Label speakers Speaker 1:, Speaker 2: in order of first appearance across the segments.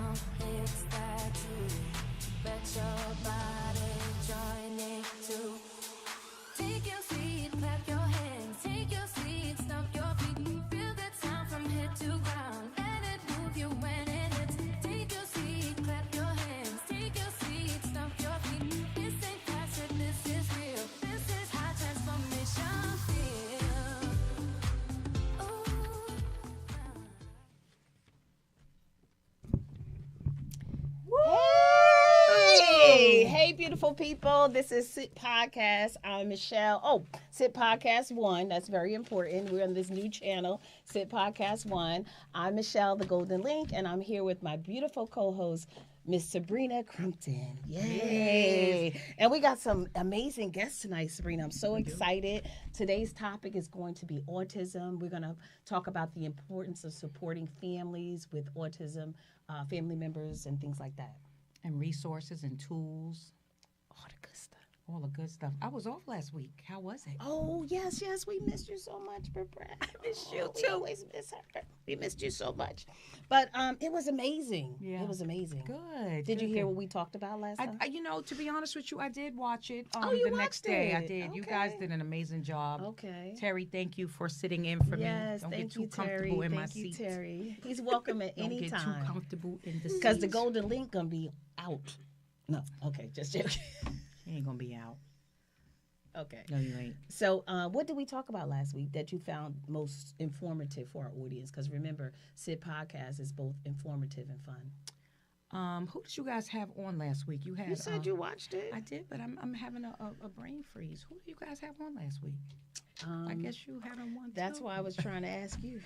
Speaker 1: hits that too. Bet your body join it too. Take your seat, clap your hands. Take your seat, stomp your feet. Feel that sound from head to ground. Let it move you when it hits. Take your seat, clap your hands. Take your seat, stomp your feet. This ain't passive, this is real. This is how transformation feels.
Speaker 2: Hey, beautiful people. This is S.I.T Podcast. I'm Michelle. Oh, S.I.T Podcast 1. That's very important. We're on this new channel, S.I.T Podcast 1. I'm Michelle, the Golden Link, and I'm here with my beautiful co-host, Miss Sabrina Crumpton. Yay! And we got some amazing guests tonight, Sabrina. I'm so excited. Today's topic is going to be autism. We're going to talk about the importance of supporting families with autism, family members, and things like that.
Speaker 3: And resources and tools.
Speaker 2: All the good stuff.
Speaker 3: All the good stuff. I was off last week. How was it?
Speaker 2: Oh, yes. We missed you so much, Brad. I missed you, too. We always miss her. We missed you so much. But it was amazing. Yeah. It was amazing.
Speaker 3: Good.
Speaker 2: Did you hear what we talked about last time?
Speaker 3: To be honest with you, I did watch it
Speaker 2: you
Speaker 3: the next day. I did.
Speaker 2: Okay.
Speaker 3: You guys did an amazing job.
Speaker 2: Okay.
Speaker 3: Terry, thank you for sitting in for me.
Speaker 2: Don't
Speaker 3: get too comfortable in my seat.
Speaker 2: Thank you, Terry. He's welcome at any time.
Speaker 3: Don't get too comfortable in the seat.
Speaker 2: Because the Golden Link going to be out. No. Okay, just joking.
Speaker 3: He ain't going to be out.
Speaker 2: Okay.
Speaker 3: No, you ain't.
Speaker 2: So what did we talk about last week that you found most informative for our audience? Because remember, S.I.T Podcast is both informative and fun.
Speaker 3: Who did you guys have on last week? You
Speaker 2: said you watched it.
Speaker 3: I did, but I'm having a brain freeze. Who did you guys have on last week? I guess you had on one
Speaker 2: That's
Speaker 3: too.
Speaker 2: why I was trying to ask you.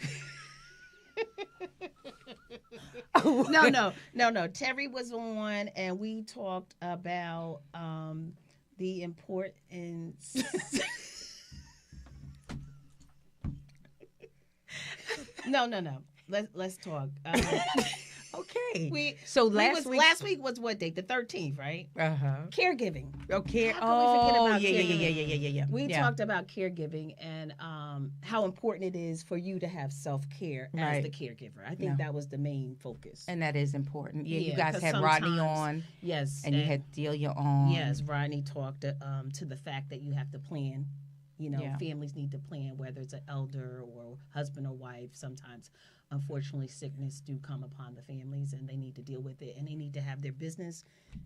Speaker 2: No. Terry was on, and we talked about the importance. No. Let's talk.
Speaker 3: Okay.
Speaker 2: Last week was what date? The 13th, right? Caregiving.
Speaker 3: Okay.
Speaker 2: How can we forget about
Speaker 3: Yeah.
Speaker 2: caregiving? We talked about caregiving and how important it is for you to have self-care as the caregiver. I think that was the main focus.
Speaker 3: And that is important. Yeah, you guys
Speaker 2: 'cause
Speaker 3: had Rodney on.
Speaker 2: Yes.
Speaker 3: And you had Delia on.
Speaker 2: Yes, Rodney talked to the fact that you have to plan. Families need to plan, whether it's an elder or husband or wife. Sometimes, unfortunately, sickness do come upon the families, and they need to deal with it, and they need to have their business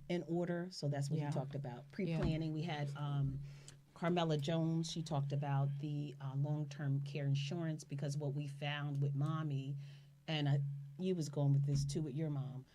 Speaker 2: in order. So that's what he talked about. Pre-planning. We had Carmela Jones. She talked about the long-term care insurance, because what we found with Mommy, and you was going with this too with your mom,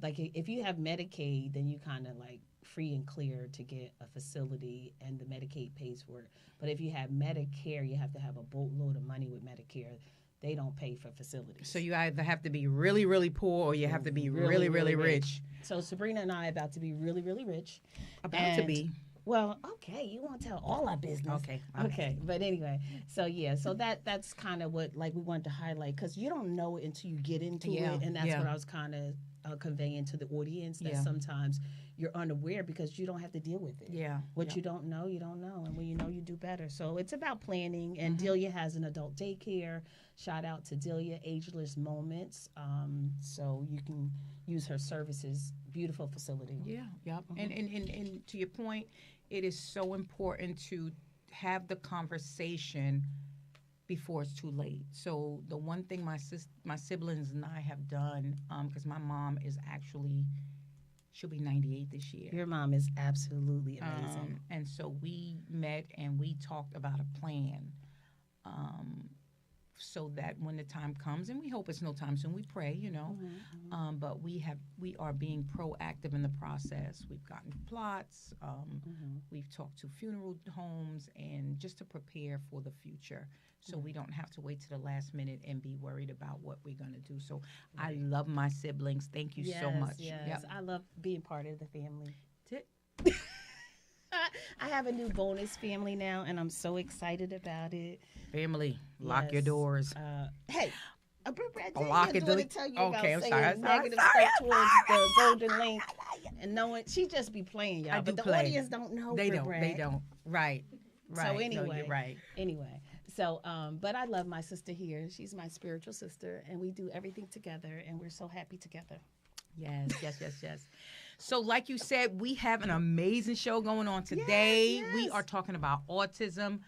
Speaker 2: like if you have Medicaid, then you kind of like free and clear to get a facility, and the Medicaid pays for it. But if you have Medicare, you have to have a boatload of money with Medicare. They don't pay for facilities.
Speaker 3: So you either have to be really, really poor, or you have to be really, really rich.
Speaker 2: So Sabrina and I are about to be really, really rich.
Speaker 3: About to be.
Speaker 2: Well, okay, you want to tell all our business. Okay. But anyway, so that's kind of what we wanted to highlight, because you don't know it until you get into it, and that's what I was kind of conveying to the audience, that sometimes you're unaware because you don't have to deal with it. What you don't know, you don't know. And when you know, you do better. So it's about planning. And Delia has an adult daycare. Shout out to Delia, Ageless Moments. So you can use her services. Beautiful facility.
Speaker 3: And to your point, it is so important to have the conversation before it's too late. So the one thing my siblings and I have done, because my mom is actually, she'll be 98 this year.
Speaker 2: Your mom is absolutely amazing.
Speaker 3: And so we met and we talked about a plan, so that when the time comes, and we hope it's no time soon, we pray, but we are being proactive in the process. We've gotten plots, we've talked to funeral homes, and just to prepare for the future, so we don't have to wait to the last minute and be worried about what we're going to do. So I love my siblings. Thank you so much.
Speaker 2: Yes, I love being part of the family. I have a new bonus family now, and I'm so excited about it.
Speaker 3: Family, lock your doors.
Speaker 2: Hey,
Speaker 3: lock it.
Speaker 2: To tell you
Speaker 3: okay,
Speaker 2: about
Speaker 3: I'm
Speaker 2: saying negative stuff towards the Golden Link, and knowing she just be playing, y'all. But the audience don't know.
Speaker 3: They don't. Right.
Speaker 2: So anyway,
Speaker 3: no, you're right.
Speaker 2: Anyway, So, but I love my sister here. She's my spiritual sister, and we do everything together, and we're so happy together.
Speaker 3: Yes, yes, yes, yes. So, like you said, we have an amazing show going on today.
Speaker 2: Yes,
Speaker 3: We
Speaker 2: yes.
Speaker 3: are talking about autism,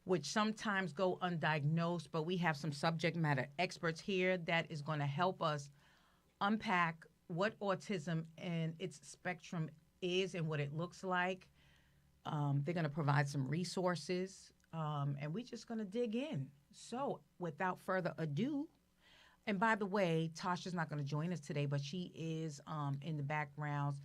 Speaker 3: which sometimes go undiagnosed, but we have some subject matter experts here that is going to help us unpack what autism and its spectrum is and what it looks like. They're going to provide some resources, and we're just going to dig in. So, without further ado, and by the way, Tasha's not going to join us today, but she is in the background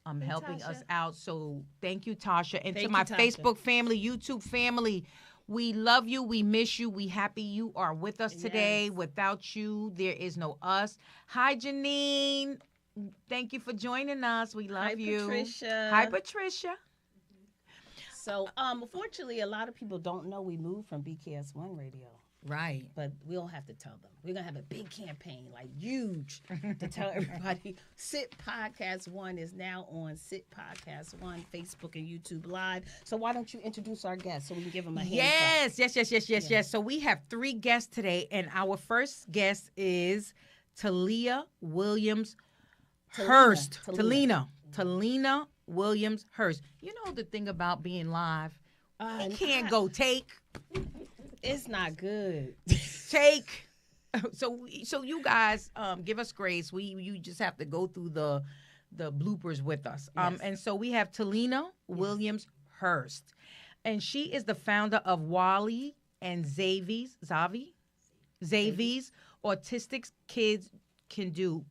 Speaker 2: Hey,
Speaker 3: helping
Speaker 2: Tasha.
Speaker 3: us out. So thank you, Tasha. And
Speaker 2: Thank
Speaker 3: to my
Speaker 2: you, Tasha.
Speaker 3: Facebook family, YouTube family, we love you. We miss you. We happy you are with us today.
Speaker 2: Yes.
Speaker 3: Without you, there is no us. Hi, Janine. Thank you for joining us. We love
Speaker 2: Hi,
Speaker 3: you.
Speaker 2: Patricia.
Speaker 3: Hi, Patricia.
Speaker 2: So, unfortunately, a lot of people don't know we moved from BKS1 Radio.
Speaker 3: Right.
Speaker 2: But we don't have to tell them. We're going to have a big campaign, like huge, to tell everybody. SIT Podcast 1 is now on SIT Podcast 1, Facebook and YouTube Live. So why don't you introduce our guests so we can give them a hand clap?
Speaker 3: Yes. So we have 3 guests today, and our first guest is Talia Williams Hurst. Talina Williams Hurst. You know the thing about being live, you can't go take.
Speaker 2: It's not good.
Speaker 3: Take. So you guys give us grace. You just have to go through the bloopers with us.
Speaker 2: Yes.
Speaker 3: And so we have Talina Williams Hurst, and she is the founder of Wally and Xavier's Autistic Kids Can Do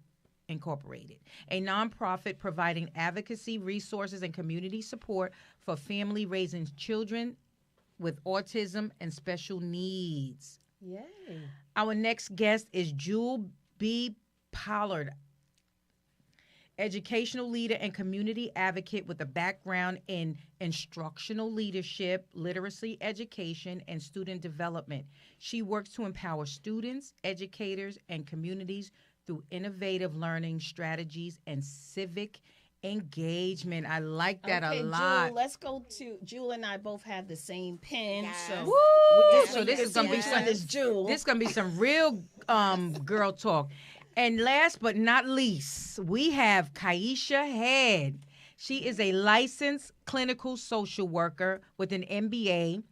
Speaker 3: Incorporated, a nonprofit providing advocacy, resources, and community support for family raising children with autism and special needs.
Speaker 2: Yay.
Speaker 3: Our next guest is Jewel B. Pollard, educational leader and community advocate with a background in instructional leadership, literacy education, and student development. She works to empower students, educators, and communities through innovative learning strategies and civic engagement. I like that a lot.
Speaker 2: Jewel, let's go to Jewel and I both have the same pen.
Speaker 4: Yes.
Speaker 2: So,
Speaker 3: Woo! So
Speaker 2: you
Speaker 3: this
Speaker 2: can
Speaker 3: is gonna
Speaker 2: see
Speaker 3: be
Speaker 2: which
Speaker 3: some
Speaker 2: one is Jewel.
Speaker 3: This gonna be some real girl talk. And last but not least, we have Kaisha Head. She is a licensed clinical social worker with an MBA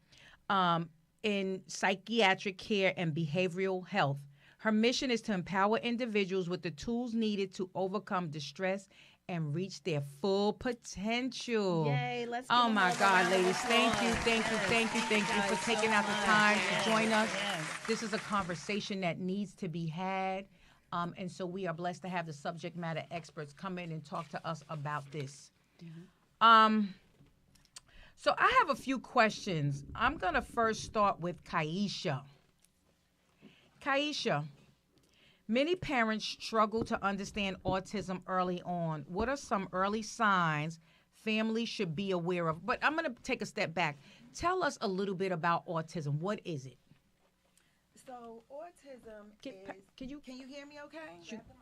Speaker 3: in psychiatric care and behavioral health. Her mission is to empower individuals with the tools needed to overcome distress and reach their full potential.
Speaker 2: Yay, let's give
Speaker 3: Oh
Speaker 2: them
Speaker 3: my
Speaker 2: all a
Speaker 3: God,
Speaker 2: round of
Speaker 3: ladies, thank you
Speaker 2: applause.
Speaker 3: for
Speaker 2: guys
Speaker 3: taking
Speaker 2: so
Speaker 3: out the
Speaker 2: much.
Speaker 3: time to
Speaker 2: Yes,
Speaker 3: join us.
Speaker 2: yes.
Speaker 3: This is a conversation that needs to be had. And so we are blessed to have the subject matter experts come in and talk to us about this. So I have a few questions. I'm going to first start with Kaisha. Kaisha, many parents struggle to understand autism early on. What are some early signs families should be aware of? But I'm going to take a step back. Tell us a little bit about autism. What is it?
Speaker 4: So autism
Speaker 3: Can you
Speaker 4: Can you hear me okay?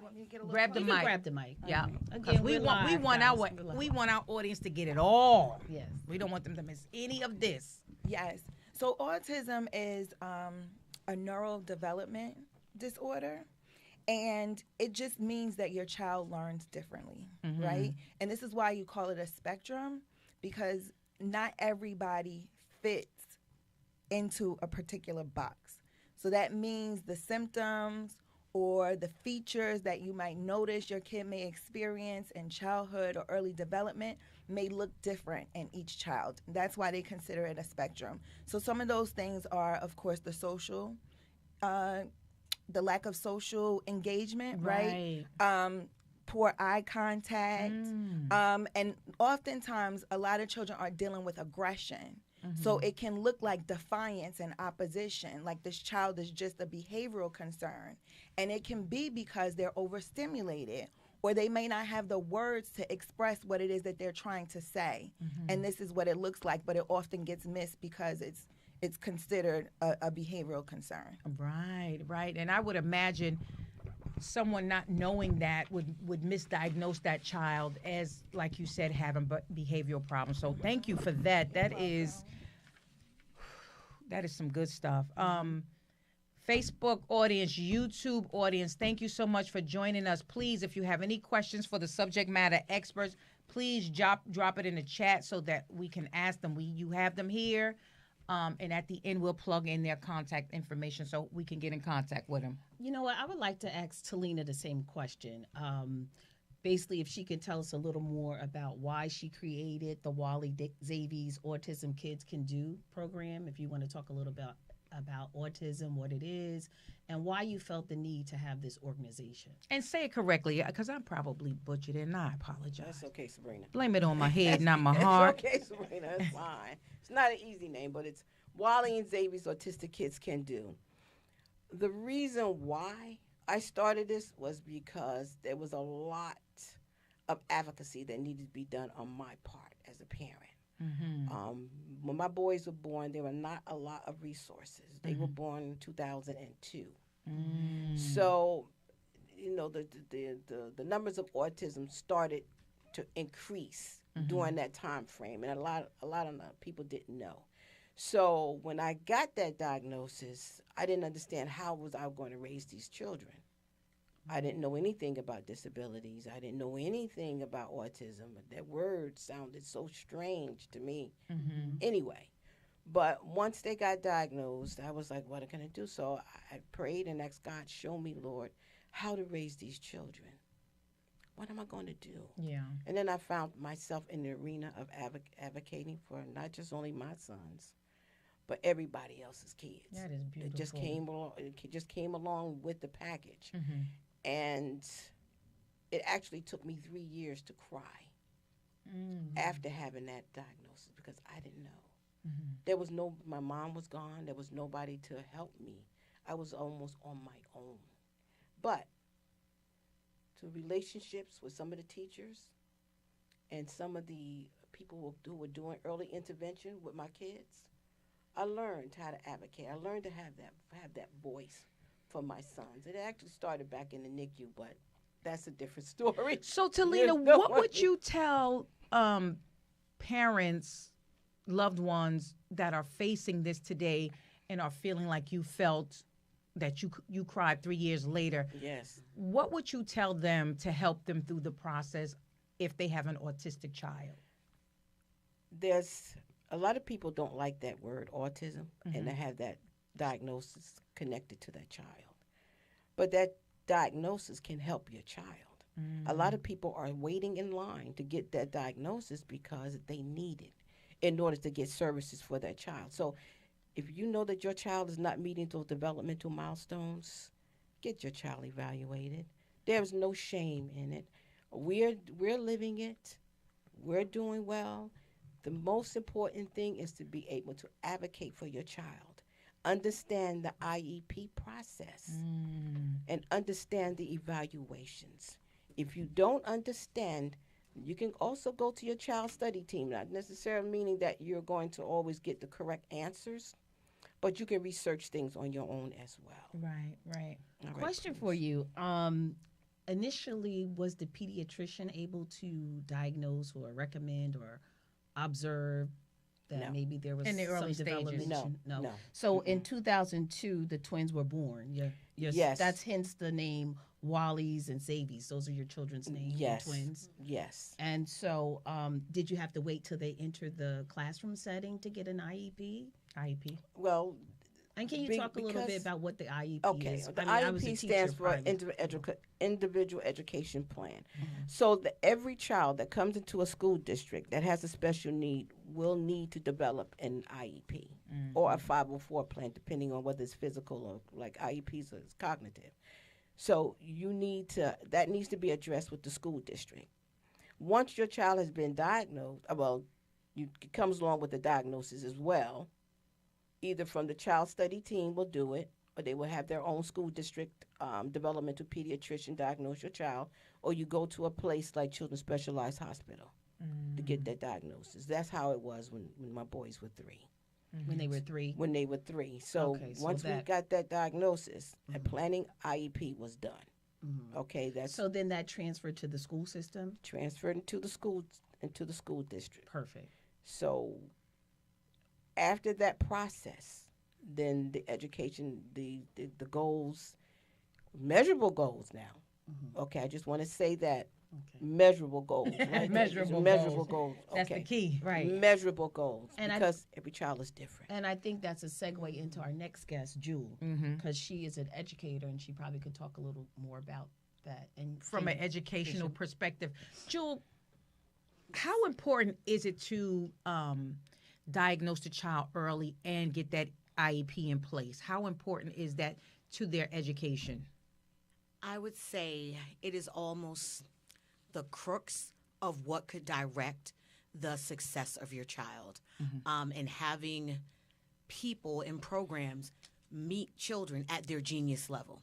Speaker 4: Want me to get a little
Speaker 3: grab the
Speaker 2: You
Speaker 4: closer?
Speaker 2: can
Speaker 3: mic?
Speaker 2: grab the mic.
Speaker 3: Yeah,
Speaker 2: Again,
Speaker 3: because we
Speaker 2: we're
Speaker 3: want
Speaker 2: live, guys. We're live.
Speaker 3: our audience to get it all.
Speaker 2: Yes.
Speaker 3: We don't want them to miss any of this.
Speaker 4: Yes. So autism is a neural development disorder. And it just means that your child learns differently, right? And this is why you call it a spectrum, because not everybody fits into a particular box. So that means the symptoms or the features that you might notice your kid may experience in childhood or early development may look different in each child. That's why they consider it a spectrum. So some of those things are, of course, the social, the lack of social engagement, right? Poor eye contact. And oftentimes, a lot of children are dealing with aggression. So it can look like defiance and opposition, like this child is just a behavioral concern. And it can be because they're overstimulated, or they may not have the words to express what it is that they're trying to say. And this is what it looks like, but it often gets missed because it's considered a behavioral concern.
Speaker 3: Right. And I would imagine someone not knowing that would misdiagnose that child as, like you said, having behavioral problems. So thank you for that. That is some good stuff. Facebook audience, YouTube audience, thank you so much for joining us. Please, if you have any questions for the subject matter experts, please drop it in the chat so that we can ask them. You have them here, and at the end we'll plug in their contact information so we can get in contact with them.
Speaker 2: You know what? I would like to ask Talina the same question. Basically, if she can tell us a little more about why she created the Wally Zavi's Autism Kids Can Do program, if you want to talk a little about autism, what it is, and why you felt the need to have this organization.
Speaker 3: And say it correctly, because I probably butchered it, and I apologize.
Speaker 5: That's okay, Sabrina.
Speaker 3: Blame it on my head, not my heart.
Speaker 5: It's okay, Sabrina. It's fine. It's not an easy name, but it's Wally and Xavier's Autistic Kids Can Do. The reason why I started this was because there was a lot of advocacy that needed to be done on my part as a parent.
Speaker 3: Mm-hmm.
Speaker 5: When my boys were born, there were not a lot of resources. They were born in 2002. So, you know, the numbers of autism started to increase during that time frame, and a lot of people didn't know. So when I got that diagnosis, I didn't understand how was I going to raise these children. I didn't know anything about disabilities. I didn't know anything about autism. That word sounded so strange to me. Anyway, but once they got diagnosed, I was like, what am I going to do? So I prayed and asked God, show me, Lord, how to raise these children. What am I going to do?
Speaker 3: Yeah.
Speaker 5: And then I found myself in the arena of advocating for not just only my sons, but everybody else's kids.
Speaker 3: That is beautiful.
Speaker 5: It just came along with the package. And it actually took me 3 years to cry after having that diagnosis because I didn't know. My mom was gone. There was nobody to help me. I was almost on my own. But through relationships with some of the teachers and some of the people who were doing early intervention with my kids, I learned how to advocate. I learned to have that voice for my sons. It actually started back in the NICU, but that's a different story.
Speaker 3: So, Talina, what would you tell parents, loved ones that are facing this today and are feeling like you felt that you cried 3 years later?
Speaker 5: Yes.
Speaker 3: What would you tell them to help them through the process if they have an autistic child?
Speaker 5: There's a lot of people don't like that word, autism, and to have that diagnosis connected to that child. But that diagnosis can help your child. A lot of people are waiting in line to get that diagnosis because they need it in order to get services for that child. So if you know that your child is not meeting those developmental milestones, get your child evaluated. There's no shame in it. We're living it. We're doing well. The most important thing is to be able to advocate for your child. Understand the IEP process and understand the evaluations. If you don't understand, you can also go to your child study team, not necessarily meaning that you're going to always get the correct answers, but you can research things on your own as well.
Speaker 3: Right.
Speaker 5: All right,
Speaker 2: Question
Speaker 5: please.
Speaker 2: for you. Initially, was the pediatrician able to diagnose or recommend or observe that
Speaker 5: No.
Speaker 2: maybe there was
Speaker 3: In the early
Speaker 2: some
Speaker 3: stages.
Speaker 2: development?
Speaker 5: No.
Speaker 2: So in 2002, the twins were born.
Speaker 5: Yes.
Speaker 2: That's hence the name Wally's and Zavi's. Those are your children's names,
Speaker 5: Yes.
Speaker 2: the twins.
Speaker 5: Yes.
Speaker 2: And so did you have to wait till they entered the classroom setting to get an IEP?
Speaker 5: Well,
Speaker 2: And can you talk a little bit
Speaker 5: because-
Speaker 2: about what the IEP
Speaker 5: okay,
Speaker 2: is?
Speaker 5: the
Speaker 2: I was a
Speaker 5: IEP
Speaker 2: teacher
Speaker 5: stands for
Speaker 2: prior.
Speaker 5: Individual Education Plan. So every child that comes into a school district that has a special need will need to develop an IEP or a 504 plan, depending on whether it's physical or like IEPs or it's cognitive. So that needs to be addressed with the school district. Once your child has been diagnosed, it comes along with the diagnosis as well. Either from the child study team will do it, or they will have their own school district developmental pediatrician diagnose your child, or you go to a place like Children's Specialized Hospital to get that diagnosis. That's how it was when my boys were 3.
Speaker 2: When they were 3?
Speaker 5: When they were 3. So,
Speaker 2: Okay, so
Speaker 5: once we
Speaker 2: that-
Speaker 5: got that diagnosis, a planning IEP was done. Okay, that's
Speaker 2: So then that transferred to the school system?
Speaker 5: transferred into the school district.
Speaker 2: Perfect.
Speaker 5: So after that process, then the education, the goals, measurable goals now. Okay, I just want to say that.
Speaker 2: Okay.
Speaker 5: Measurable goals, right?
Speaker 3: Measurable
Speaker 5: goals.
Speaker 3: That's the key.
Speaker 2: Right.
Speaker 5: Measurable goals,
Speaker 2: And
Speaker 5: because every child is different.
Speaker 2: And I think that's a segue into our next guest, Jewel, because she is an educator and she probably could talk a little more about that. And
Speaker 3: From an educational perspective. Jewel, how important is it to diagnose the child early and get that IEP in place? How important is that to their education?
Speaker 6: I would say it is almost the crux of what could direct the success of your child. And having people in programs meet children at their genius level.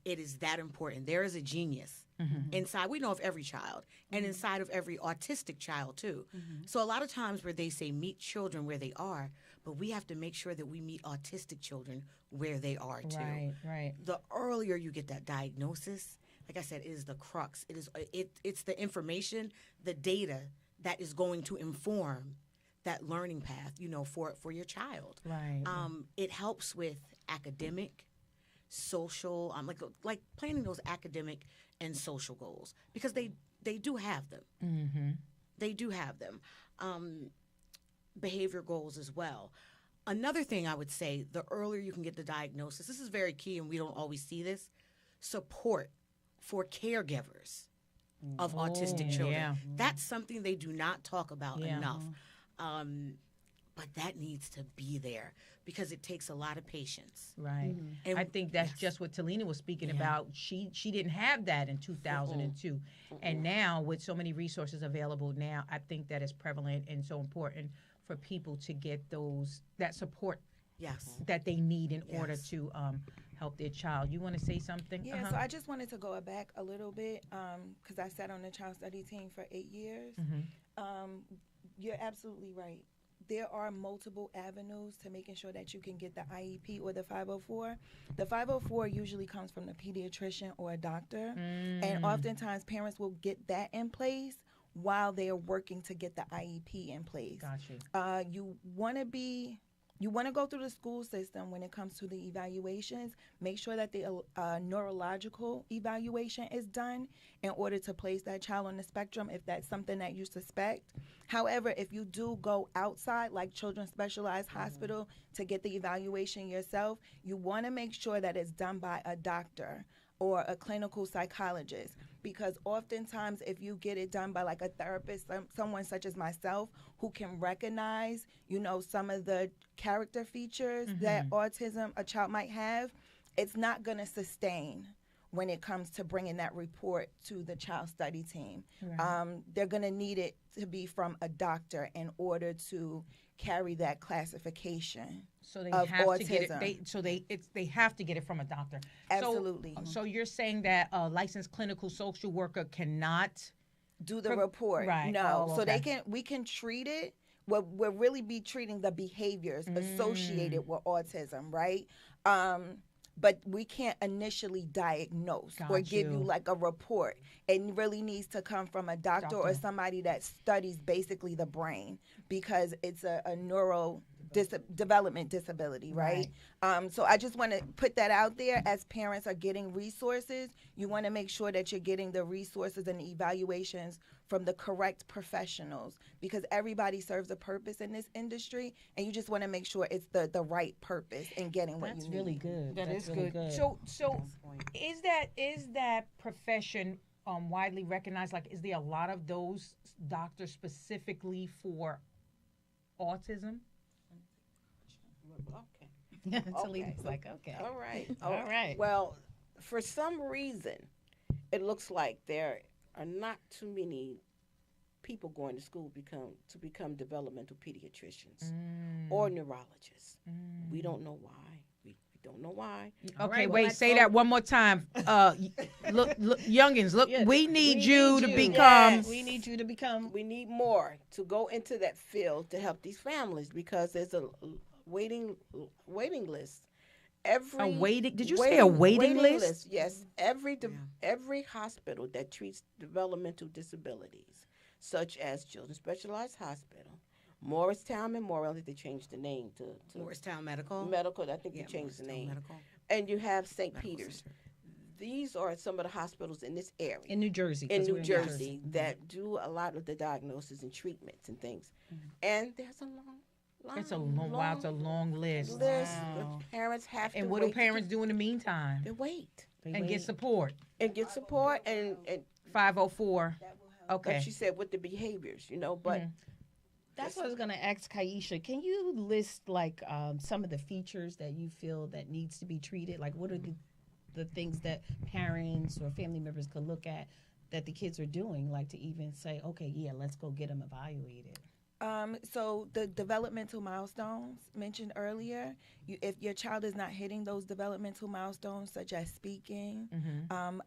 Speaker 6: It is that important. There is a genius inside. We know of every child, and inside of every autistic child too. So a lot of times where they say meet children where they are, but we have to make sure that we meet autistic children where they are too.
Speaker 3: Right.
Speaker 6: The earlier you get that diagnosis, like I said, it is the crux. It's the information, the data that is going to inform that learning path, for your child.
Speaker 3: Right.
Speaker 6: It helps with academic, social, like planning those academic and social goals, because they do have them. They do have them. Behavior goals as well. Another thing I would say, the earlier you can get the diagnosis, this is very key, and we don't always see this, support for caregivers of autistic children.
Speaker 3: Yeah.
Speaker 6: That's something they do not talk about
Speaker 3: Yeah.
Speaker 6: enough. But that needs to be there because it takes a lot of patience.
Speaker 3: Right.
Speaker 6: And
Speaker 3: I think that's just what Talina was speaking about. She didn't have that in 2002. And now with so many resources available now, I think that is prevalent and so important for people to get that support
Speaker 6: Yes.
Speaker 3: that they need in order to help their child. You want to say something?
Speaker 4: Yeah, so I just wanted to go back a little bit because I sat on the child study team for 8 years. You're absolutely right. There are multiple avenues to making sure that you can get the IEP or the 504. The 504 usually comes from the pediatrician or a doctor, and oftentimes parents will get that in place while they are working to get the IEP in place.
Speaker 3: Gotcha.
Speaker 4: You want to go through the school system when it comes to the evaluations. Make sure that the neurological evaluation is done in order to place that child on the spectrum if that's something that you suspect. However, if you do go outside, like Children's Specialized Hospital, to get the evaluation yourself, you want to make sure that it's done by a doctor or a clinical psychologist, because oftentimes if you get it done by like a therapist, someone such as myself who can recognize, some of the character features that a child might have, it's not going to sustain when it comes to bringing that report to the child study team.
Speaker 3: Right.
Speaker 4: They're going to need it to be from a doctor in order to carry that classification.
Speaker 3: So they
Speaker 4: of
Speaker 3: have
Speaker 4: autism.
Speaker 3: to get it. They have to get it from a doctor.
Speaker 4: Absolutely.
Speaker 3: So you're saying that a licensed clinical social worker cannot
Speaker 4: do the report.
Speaker 3: Right.
Speaker 4: No.
Speaker 3: Oh,
Speaker 4: So
Speaker 3: okay.
Speaker 4: we can treat it. We'll really be treating the behaviors associated with autism, right? But we can't initially diagnose or
Speaker 3: Got
Speaker 4: give you
Speaker 3: you.
Speaker 4: like a report. It really needs to come from a doctor or somebody that studies basically the brain, because it's a neural development disability, right? So I just want to put that out there. As parents are getting resources, you want to make sure that you're getting the resources and the evaluations from the correct professionals, because everybody serves a purpose in this industry, and you just want to make sure it's the right purpose in getting what
Speaker 2: That's
Speaker 4: you need.
Speaker 2: really good.
Speaker 3: That's
Speaker 2: really
Speaker 3: good. So is that profession widely recognized? Like, is there a lot of those doctors specifically for autism?
Speaker 5: Okay.
Speaker 2: Talina's like, okay.
Speaker 5: All right.
Speaker 2: All right.
Speaker 5: Well, for some reason, it looks like there are not too many people going to school to become developmental pediatricians or neurologists. We don't know why. We don't know why.
Speaker 3: Okay, wait. Say that one more time. Look, youngins. Look,
Speaker 2: Yeah,
Speaker 3: we need you to become.
Speaker 5: Yes.
Speaker 2: We need you to become.
Speaker 5: We need more to go into that field to help these families, because there's a waiting list.
Speaker 3: Did you say a waiting list?
Speaker 5: Yes. Every hospital that treats developmental disabilities, such as Children's Specialized Hospital, Morristown Memorial. I think they changed the name to
Speaker 6: Morristown Medical.
Speaker 5: Medical. I think
Speaker 6: Yeah,
Speaker 5: they changed the
Speaker 6: Morristown
Speaker 5: name.
Speaker 6: Medical.
Speaker 5: And you have St.
Speaker 6: Medical
Speaker 5: Peter's.
Speaker 6: Center.
Speaker 5: These are some of the hospitals in this area.
Speaker 2: In New Jersey.
Speaker 5: In
Speaker 2: 'cause
Speaker 5: New
Speaker 2: we're
Speaker 5: Jersey
Speaker 2: Mhm.
Speaker 5: that do a lot of the diagnosis and treatments and things. And there's a long line.
Speaker 3: It's a long list.
Speaker 5: list.
Speaker 3: Wow.
Speaker 5: The parents have
Speaker 3: And
Speaker 5: to
Speaker 3: what
Speaker 5: wait
Speaker 3: do parents do in the meantime?
Speaker 5: They wait.
Speaker 2: They
Speaker 3: And
Speaker 2: wait.
Speaker 3: get support.
Speaker 5: And get support and
Speaker 3: 504.
Speaker 5: like
Speaker 3: Okay.
Speaker 5: she said, with the behaviors, but
Speaker 2: That's what I was going to ask Kaisha. Can you list like some of the features that you feel that needs to be treated? Like what are the things that parents or family members could look at that the kids are doing, like to even say, okay, yeah, let's go get them evaluated?
Speaker 4: So the developmental milestones mentioned earlier, if your child is not hitting those developmental milestones, such as speaking,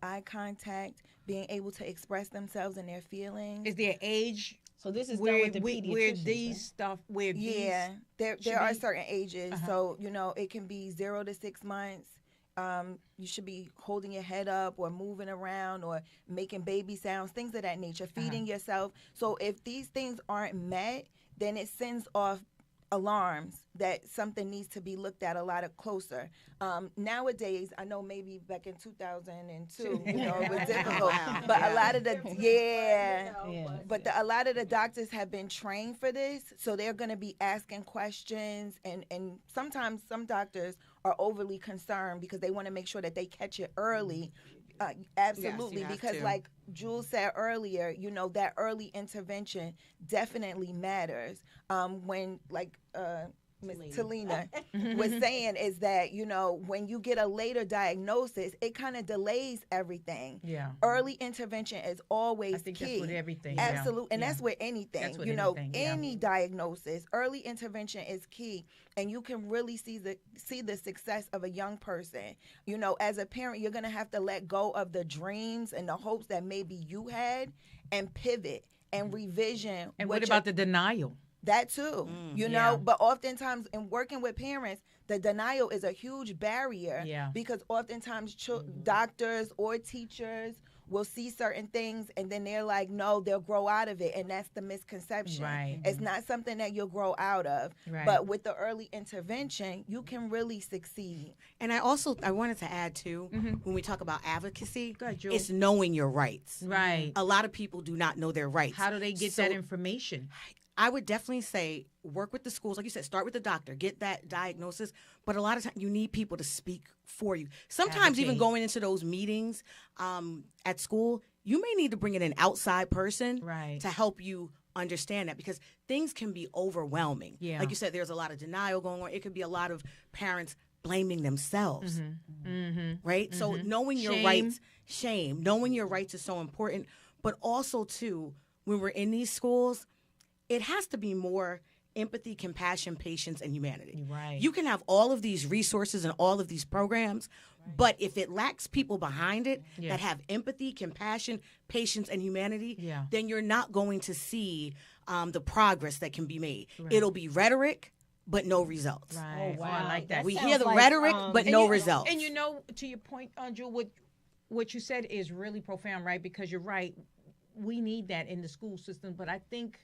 Speaker 4: eye contact, being able to express themselves and their feelings.
Speaker 3: Is there age
Speaker 2: So this is done
Speaker 3: where
Speaker 2: with the pediatricians,
Speaker 3: where
Speaker 2: right?
Speaker 3: these stuff where
Speaker 4: Yeah,
Speaker 3: these
Speaker 4: there are
Speaker 3: be-
Speaker 4: certain ages. So, it can be 0 to 6 months. You should be holding your head up or moving around or making baby sounds, things of that nature, feeding yourself. So if these things aren't met, then it sends off alarms that something needs to be looked at a lot closer. Nowadays, I know maybe back in 2002, it was difficult, but a lot of a lot of the doctors have been trained for this, so they're going to be asking questions, and sometimes some doctors are overly concerned because they want to make sure that they catch it early. Absolutely,
Speaker 6: Yes, you have
Speaker 4: because
Speaker 6: to.
Speaker 4: like Jules said earlier, that early intervention definitely matters. When Ms. Talina was saying is that, when you get a later diagnosis, it kind of delays everything.
Speaker 3: Yeah.
Speaker 4: Early intervention is always
Speaker 3: I think
Speaker 4: key.
Speaker 3: that's with everything.
Speaker 4: Absolutely. And
Speaker 3: Yeah.
Speaker 4: that's with anything.
Speaker 3: That's with anything, yeah.
Speaker 4: Any diagnosis, early intervention is key. And you can really see the success of a young person. As a parent, you're going to have to let go of the dreams and the hopes that maybe you had and pivot and revision.
Speaker 3: And what about the denial?
Speaker 4: That too,
Speaker 3: yeah.
Speaker 4: but oftentimes in working with parents, the denial is a huge barrier.
Speaker 3: Yeah.
Speaker 4: Because oftentimes doctors or teachers will see certain things and then they're like, no, they'll grow out of it. And that's the misconception.
Speaker 3: Right.
Speaker 4: It's not something that you'll grow out of.
Speaker 3: Right.
Speaker 4: But with the early intervention, you can really succeed.
Speaker 6: And I wanted to add too, when we talk about advocacy,
Speaker 3: Go ahead, Jules.
Speaker 6: it's knowing your rights.
Speaker 3: Right.
Speaker 6: A lot of people do not know their rights.
Speaker 3: How do they get
Speaker 6: So
Speaker 3: that information?
Speaker 6: I would definitely say work with the schools. Like you said, start with the doctor, get that diagnosis. But a lot of times you need people to speak for you. Sometimes even
Speaker 3: Advocate.
Speaker 6: going into those meetings at school, you may need to bring in an outside person
Speaker 3: Right.
Speaker 6: to help you understand that, because things can be overwhelming.
Speaker 3: Yeah.
Speaker 6: Like you said, there's a lot of denial going on. It could be a lot of parents blaming themselves. Right? So knowing your
Speaker 3: Shame.
Speaker 6: rights, knowing your rights is so important. But also, too, when we're in these schools, it has to be more empathy, compassion, patience, and humanity.
Speaker 3: Right.
Speaker 6: You can have all of these resources and all of these programs, but if it lacks people behind it
Speaker 3: Yeah.
Speaker 6: that have empathy, compassion, patience, and humanity,
Speaker 3: Yeah.
Speaker 6: then you're not going to see the progress that can be made. It'll be rhetoric, but no results.
Speaker 3: Right.
Speaker 2: Oh, wow.
Speaker 3: I like that.
Speaker 6: We
Speaker 2: sounds
Speaker 6: hear the
Speaker 2: like,
Speaker 6: rhetoric, but
Speaker 3: And
Speaker 6: no
Speaker 3: you-
Speaker 6: results.
Speaker 3: And to your point, Andrew, what you said is really profound, right? Because you're right. We need that in the school system. But I think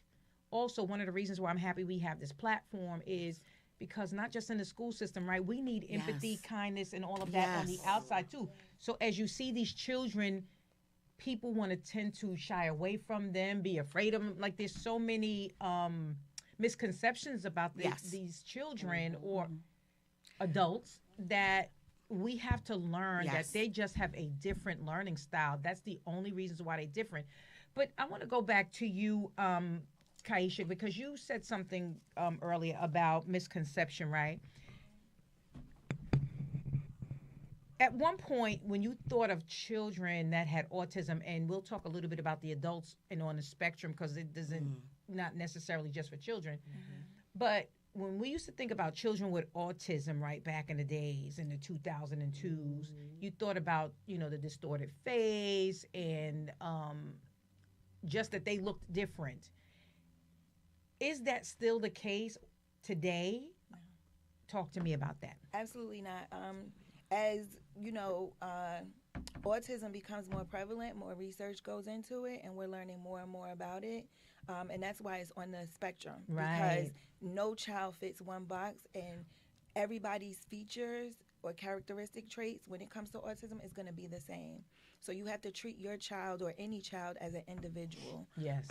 Speaker 3: also one of the reasons why I'm happy we have this platform is because not just in the school system, right? We need empathy,
Speaker 6: Yes.
Speaker 3: kindness, and all of that on the
Speaker 6: Yes.
Speaker 3: outside too. So as you see these children, people want to tend to shy away from them, be afraid of them. Like there's so many misconceptions about
Speaker 6: Yes.
Speaker 3: these children or adults that we have to learn
Speaker 6: Yes.
Speaker 3: that they just have a different learning style. That's the only reasons why they're different. But I want to go back to you, Kaisha, because you said something earlier about misconception, right? At one point, when you thought of children that had autism, and we'll talk a little bit about the adults and on the spectrum because it doesn't, not necessarily just for children, but when we used to think about children with autism, right, back in the days, in the 2002s, you thought about, the distorted face and just that they looked different. Is that still the case today? Talk to me about that.
Speaker 4: Absolutely not. As autism becomes more prevalent, more research goes into it, and we're learning more and more about it. And that's why it's on the spectrum.
Speaker 3: Right.
Speaker 4: Because no child fits one box, and everybody's features or characteristic traits when it comes to autism is going to be the same. So you have to treat your child or any child as an individual.
Speaker 3: Yes.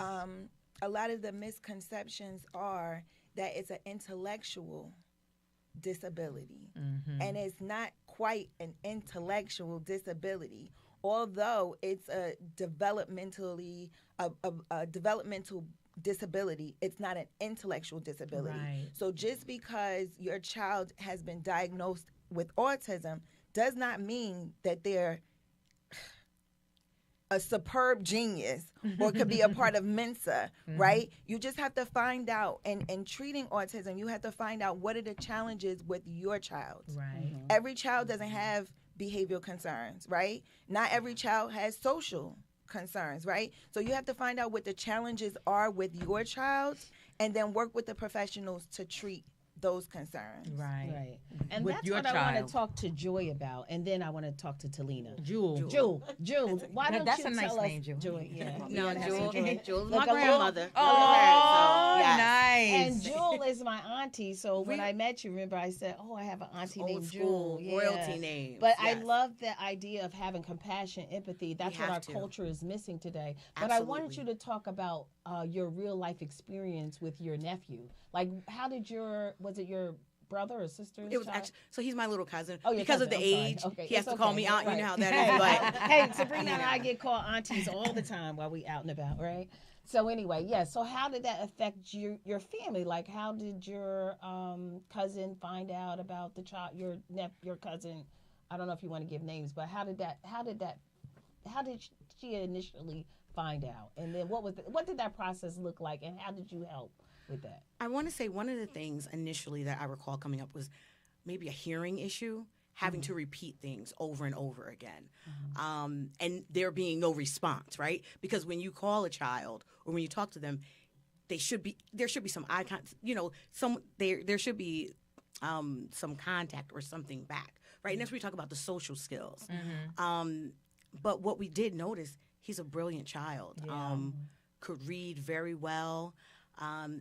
Speaker 4: A lot of the misconceptions are that it's an intellectual disability, and it's not quite an intellectual disability, although it's a developmentally a developmental disability. It's not an intellectual disability.
Speaker 3: Right.
Speaker 4: So just because your child has been diagnosed with autism does not mean that they're a superb genius or could be a part of Mensa, right? You just have to find out, and in treating autism, you have to find out what are the challenges with your child.
Speaker 3: Right.
Speaker 4: Every child doesn't have behavioral concerns, right? Not every child has social concerns, right? So you have to find out what the challenges are with your child and then work with the professionals to treat those concerns.
Speaker 3: Right.
Speaker 2: Right. And
Speaker 3: With
Speaker 2: that's
Speaker 3: your
Speaker 2: what I want
Speaker 3: child.
Speaker 2: to talk to Joy about. And then I want to talk to Talina.
Speaker 3: Jewel.
Speaker 2: Jewel, why don't
Speaker 3: That's
Speaker 2: you
Speaker 3: a nice
Speaker 2: tell us,
Speaker 3: name, Jewel.
Speaker 2: Joy, yeah.
Speaker 6: No,
Speaker 2: Yeah, that's
Speaker 6: Jewel.
Speaker 2: Joy.
Speaker 6: Jewel's
Speaker 2: Look,
Speaker 6: my
Speaker 2: a little-
Speaker 6: grandmother.
Speaker 3: Oh,
Speaker 6: Yes.
Speaker 3: nice.
Speaker 2: And Jewel is my auntie. So when I met you, remember I said, "Oh, I have an auntie
Speaker 6: Old
Speaker 2: named
Speaker 6: school
Speaker 2: Jewel." Yeah.
Speaker 6: royalty names.
Speaker 2: But I
Speaker 6: yes.
Speaker 2: love the idea of having compassion, empathy. That's what
Speaker 6: have
Speaker 2: our
Speaker 6: to.
Speaker 2: culture is missing today. But I wanted you
Speaker 6: Absolutely.
Speaker 2: to talk about your real life experience with your nephew. Like, how did was it your brother or sister?
Speaker 6: It was actually, so he's my little cousin.
Speaker 2: Oh, your
Speaker 6: because
Speaker 2: cousin,
Speaker 6: of the
Speaker 2: I'm sorry.
Speaker 6: age,
Speaker 2: Okay,
Speaker 6: he has
Speaker 2: it's
Speaker 6: to call
Speaker 2: okay.
Speaker 6: me aunt.
Speaker 2: Right.
Speaker 6: You know how that is. But
Speaker 2: Hey, Sabrina and I get called aunties all the time while we out and about, right? So anyway, yeah. So how did that affect your family? Like, how did your cousin find out about the child? Your cousin. I don't know if you want to give names, but how did she initially find out? And then what did that process look like? And how did you help with that?
Speaker 6: I want to say one of the things initially that I recall coming up was maybe a hearing issue, having to repeat things over and over again, and there being no response, right? Because when you call a child or when you talk to them, there should be some eye contact, there should be some contact or something back, right? And that's where we talk about the social skills. But what we did notice, he's a brilliant child, could read very well.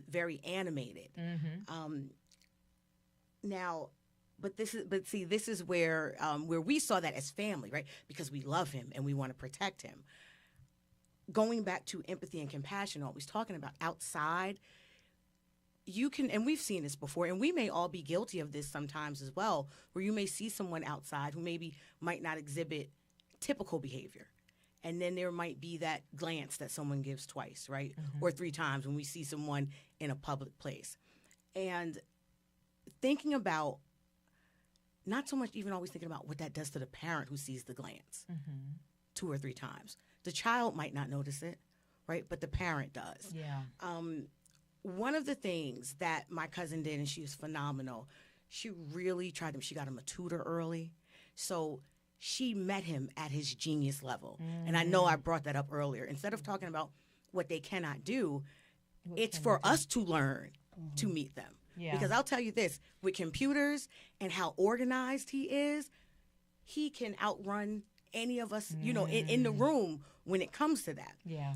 Speaker 6: Very animated. Now, this is where we saw that as family, right? Because we love him and we want to protect him. Going back to empathy and compassion, always talking about outside, you can, and we've seen this before, and we may all be guilty of this sometimes as well, where you may see someone outside who maybe might not exhibit typical behavior. And then there might be that glance that someone gives twice, right? Or 3 times when we see someone in a public place. And thinking about, not so much even always thinking about what that does to the parent who sees the glance 2 or 3 times. The child might not notice it, right? But the parent does.
Speaker 3: Yeah.
Speaker 6: One of the things that my cousin did, and she was phenomenal, she really tried them. She got him a tutor early. So she met him at his genius level. And I know I brought that up earlier. Instead of talking about what they cannot do, it's for us to learn to meet them.
Speaker 3: Yeah.
Speaker 6: Because I'll tell you this, with computers and how organized he is, he can outrun any of us, in the room when it comes to that.
Speaker 3: Yeah.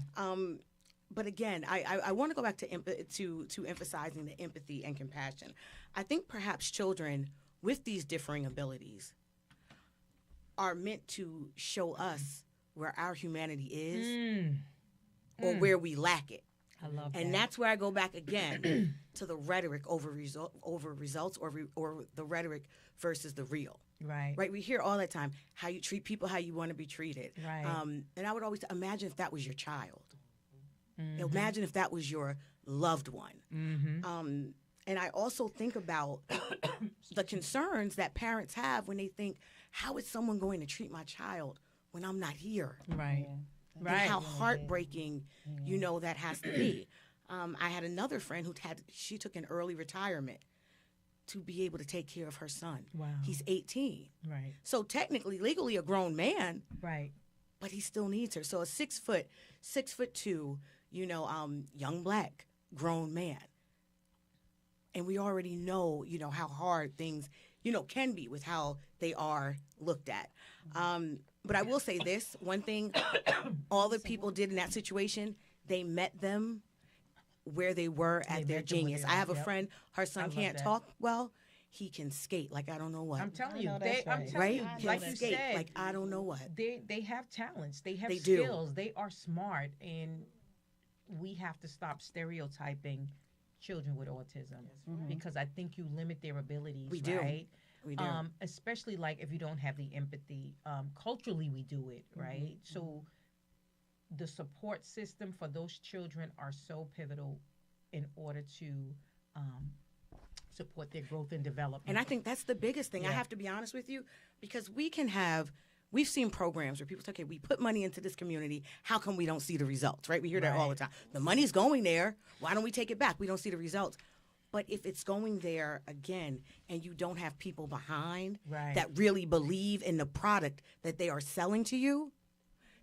Speaker 6: But again, I want to go back to emphasizing the empathy and compassion. I think perhaps children with these differing abilities are meant to show us where our humanity is or where we lack it.
Speaker 3: I love that.
Speaker 6: And that's where I go back again to the rhetoric over results or the rhetoric versus the real.
Speaker 3: Right.
Speaker 6: Right? We hear all the time how you treat people, how you want to be treated.
Speaker 3: Right.
Speaker 6: And I would always imagine if that was your child. Imagine if that was your loved one. And I also think about the concerns that parents have when they think, how is someone going to treat my child when I'm not here?
Speaker 3: Right.
Speaker 6: And how heartbreaking, that has to be. I had another friend she took an early retirement to be able to take care of her son.
Speaker 3: Wow.
Speaker 6: He's 18.
Speaker 3: Right.
Speaker 6: So technically, legally a grown man,
Speaker 3: Right.
Speaker 6: but he still needs her. So a 6'2", young black grown man. And we already know, how hard things, can be with how they are looked at. But I will say this, one thing all the people did in that situation, they met them where they were at their genius. I have a friend, her son can't talk well. He can skate like I don't know what.
Speaker 3: I'm telling you,
Speaker 6: Right?
Speaker 3: like you
Speaker 6: skate
Speaker 3: said,
Speaker 6: like I don't know what.
Speaker 3: they have talents, they have
Speaker 6: They do.
Speaker 3: skills, they are smart, and we have to stop stereotyping children with autism because I think you limit their abilities.
Speaker 6: We do.
Speaker 3: Right?
Speaker 6: We do.
Speaker 3: Especially like if you don't have the empathy. Culturally, we do it right. So the support system for those children are so pivotal in order to support their growth and development.
Speaker 6: And I think that's the biggest thing. I have to be honest with you, because we've seen programs where people say, okay, we put money into this community. How come we don't see the results, right? We hear that all the time. The money's going there. Why don't we take it back? We don't see the results. But if it's going there again and you don't have people behind that really believe in the product that they are selling to you,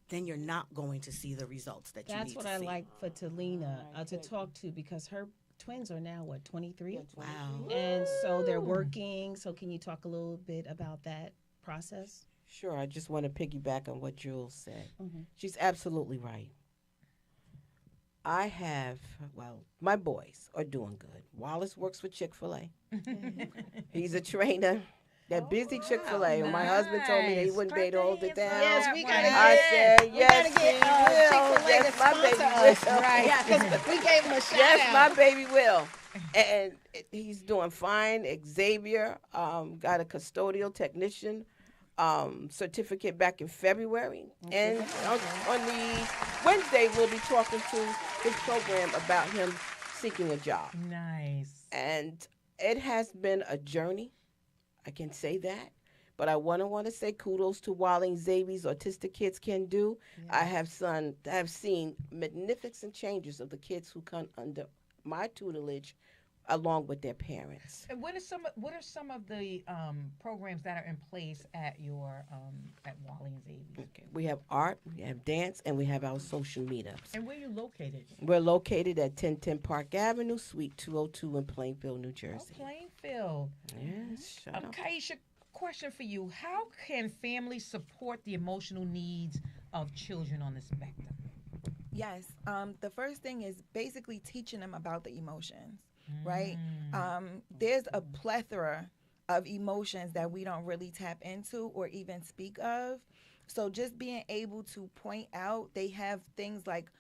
Speaker 6: then you're not going to see the results that you need to see.
Speaker 2: That's what I like for Talina to talk to, because her twins are now, 23?
Speaker 6: Wow.
Speaker 2: And so they're working. So can you talk a little bit about that process?
Speaker 5: Sure. I just want to piggyback on what Jules said. She's absolutely right. My boys are doing good. Wallace works for Chick-fil-A. He's a trainer. That busy Chick-fil-A. And my husband told me he wouldn't be able to hold it down.
Speaker 2: Yes, we got to
Speaker 5: I said, yes,
Speaker 2: Chick-fil-A to sponsor us, right? We gave him a shout
Speaker 5: yes,
Speaker 2: out.
Speaker 5: my baby will. And he's doing fine. Xavier got a custodial technician certificate back in February. And on the Wednesday, we'll be talking to his program about him seeking a job.
Speaker 3: Nice.
Speaker 5: And it has been a journey. I can say that. But I want to say kudos to Wally and Xavier's Autistic Kids Can Do. I have seen magnificent changes of the kids who come under my tutelage along with their parents.
Speaker 3: And what are some of the programs that are in place at your at Wally and Xavier's?
Speaker 5: Okay. We have art, we have dance, and we have our social meetups.
Speaker 3: And where are you located?
Speaker 5: We're located at 1010 Park Avenue, Suite 202 in Plainfield, New Jersey.
Speaker 3: Oh, Plainfield.
Speaker 5: Yes, shut up.
Speaker 3: Kaisha, question for you. How can families support the emotional needs of children on the spectrum?
Speaker 4: Yes. The first thing is basically teaching them about the emotions, right? There's a plethora of emotions that we don't really tap into or even speak of. So just being able to point out, they have things like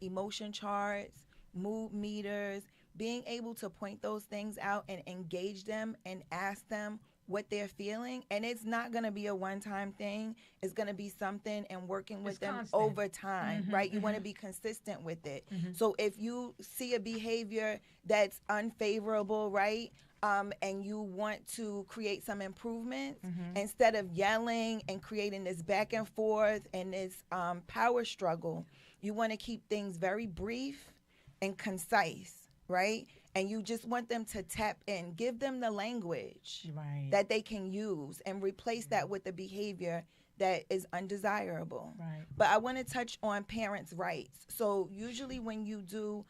Speaker 4: emotion charts, mood meters, being able to point those things out and engage them and ask them what they're feeling. And it's not going to be a one-time thing. It's going to be something and working with them
Speaker 3: constant.
Speaker 4: over time, right? You want to be consistent with it. So if you see a behavior that's unfavorable, right, and you want to create some improvements, instead of yelling and creating this back and forth and this power struggle, you want to keep things very brief and concise, right? And you just want them to tap in, give them the language that they can use, and replace that with the behavior that is undesirable.
Speaker 3: Right.
Speaker 4: But I want to touch on parents' rights. So usually when you do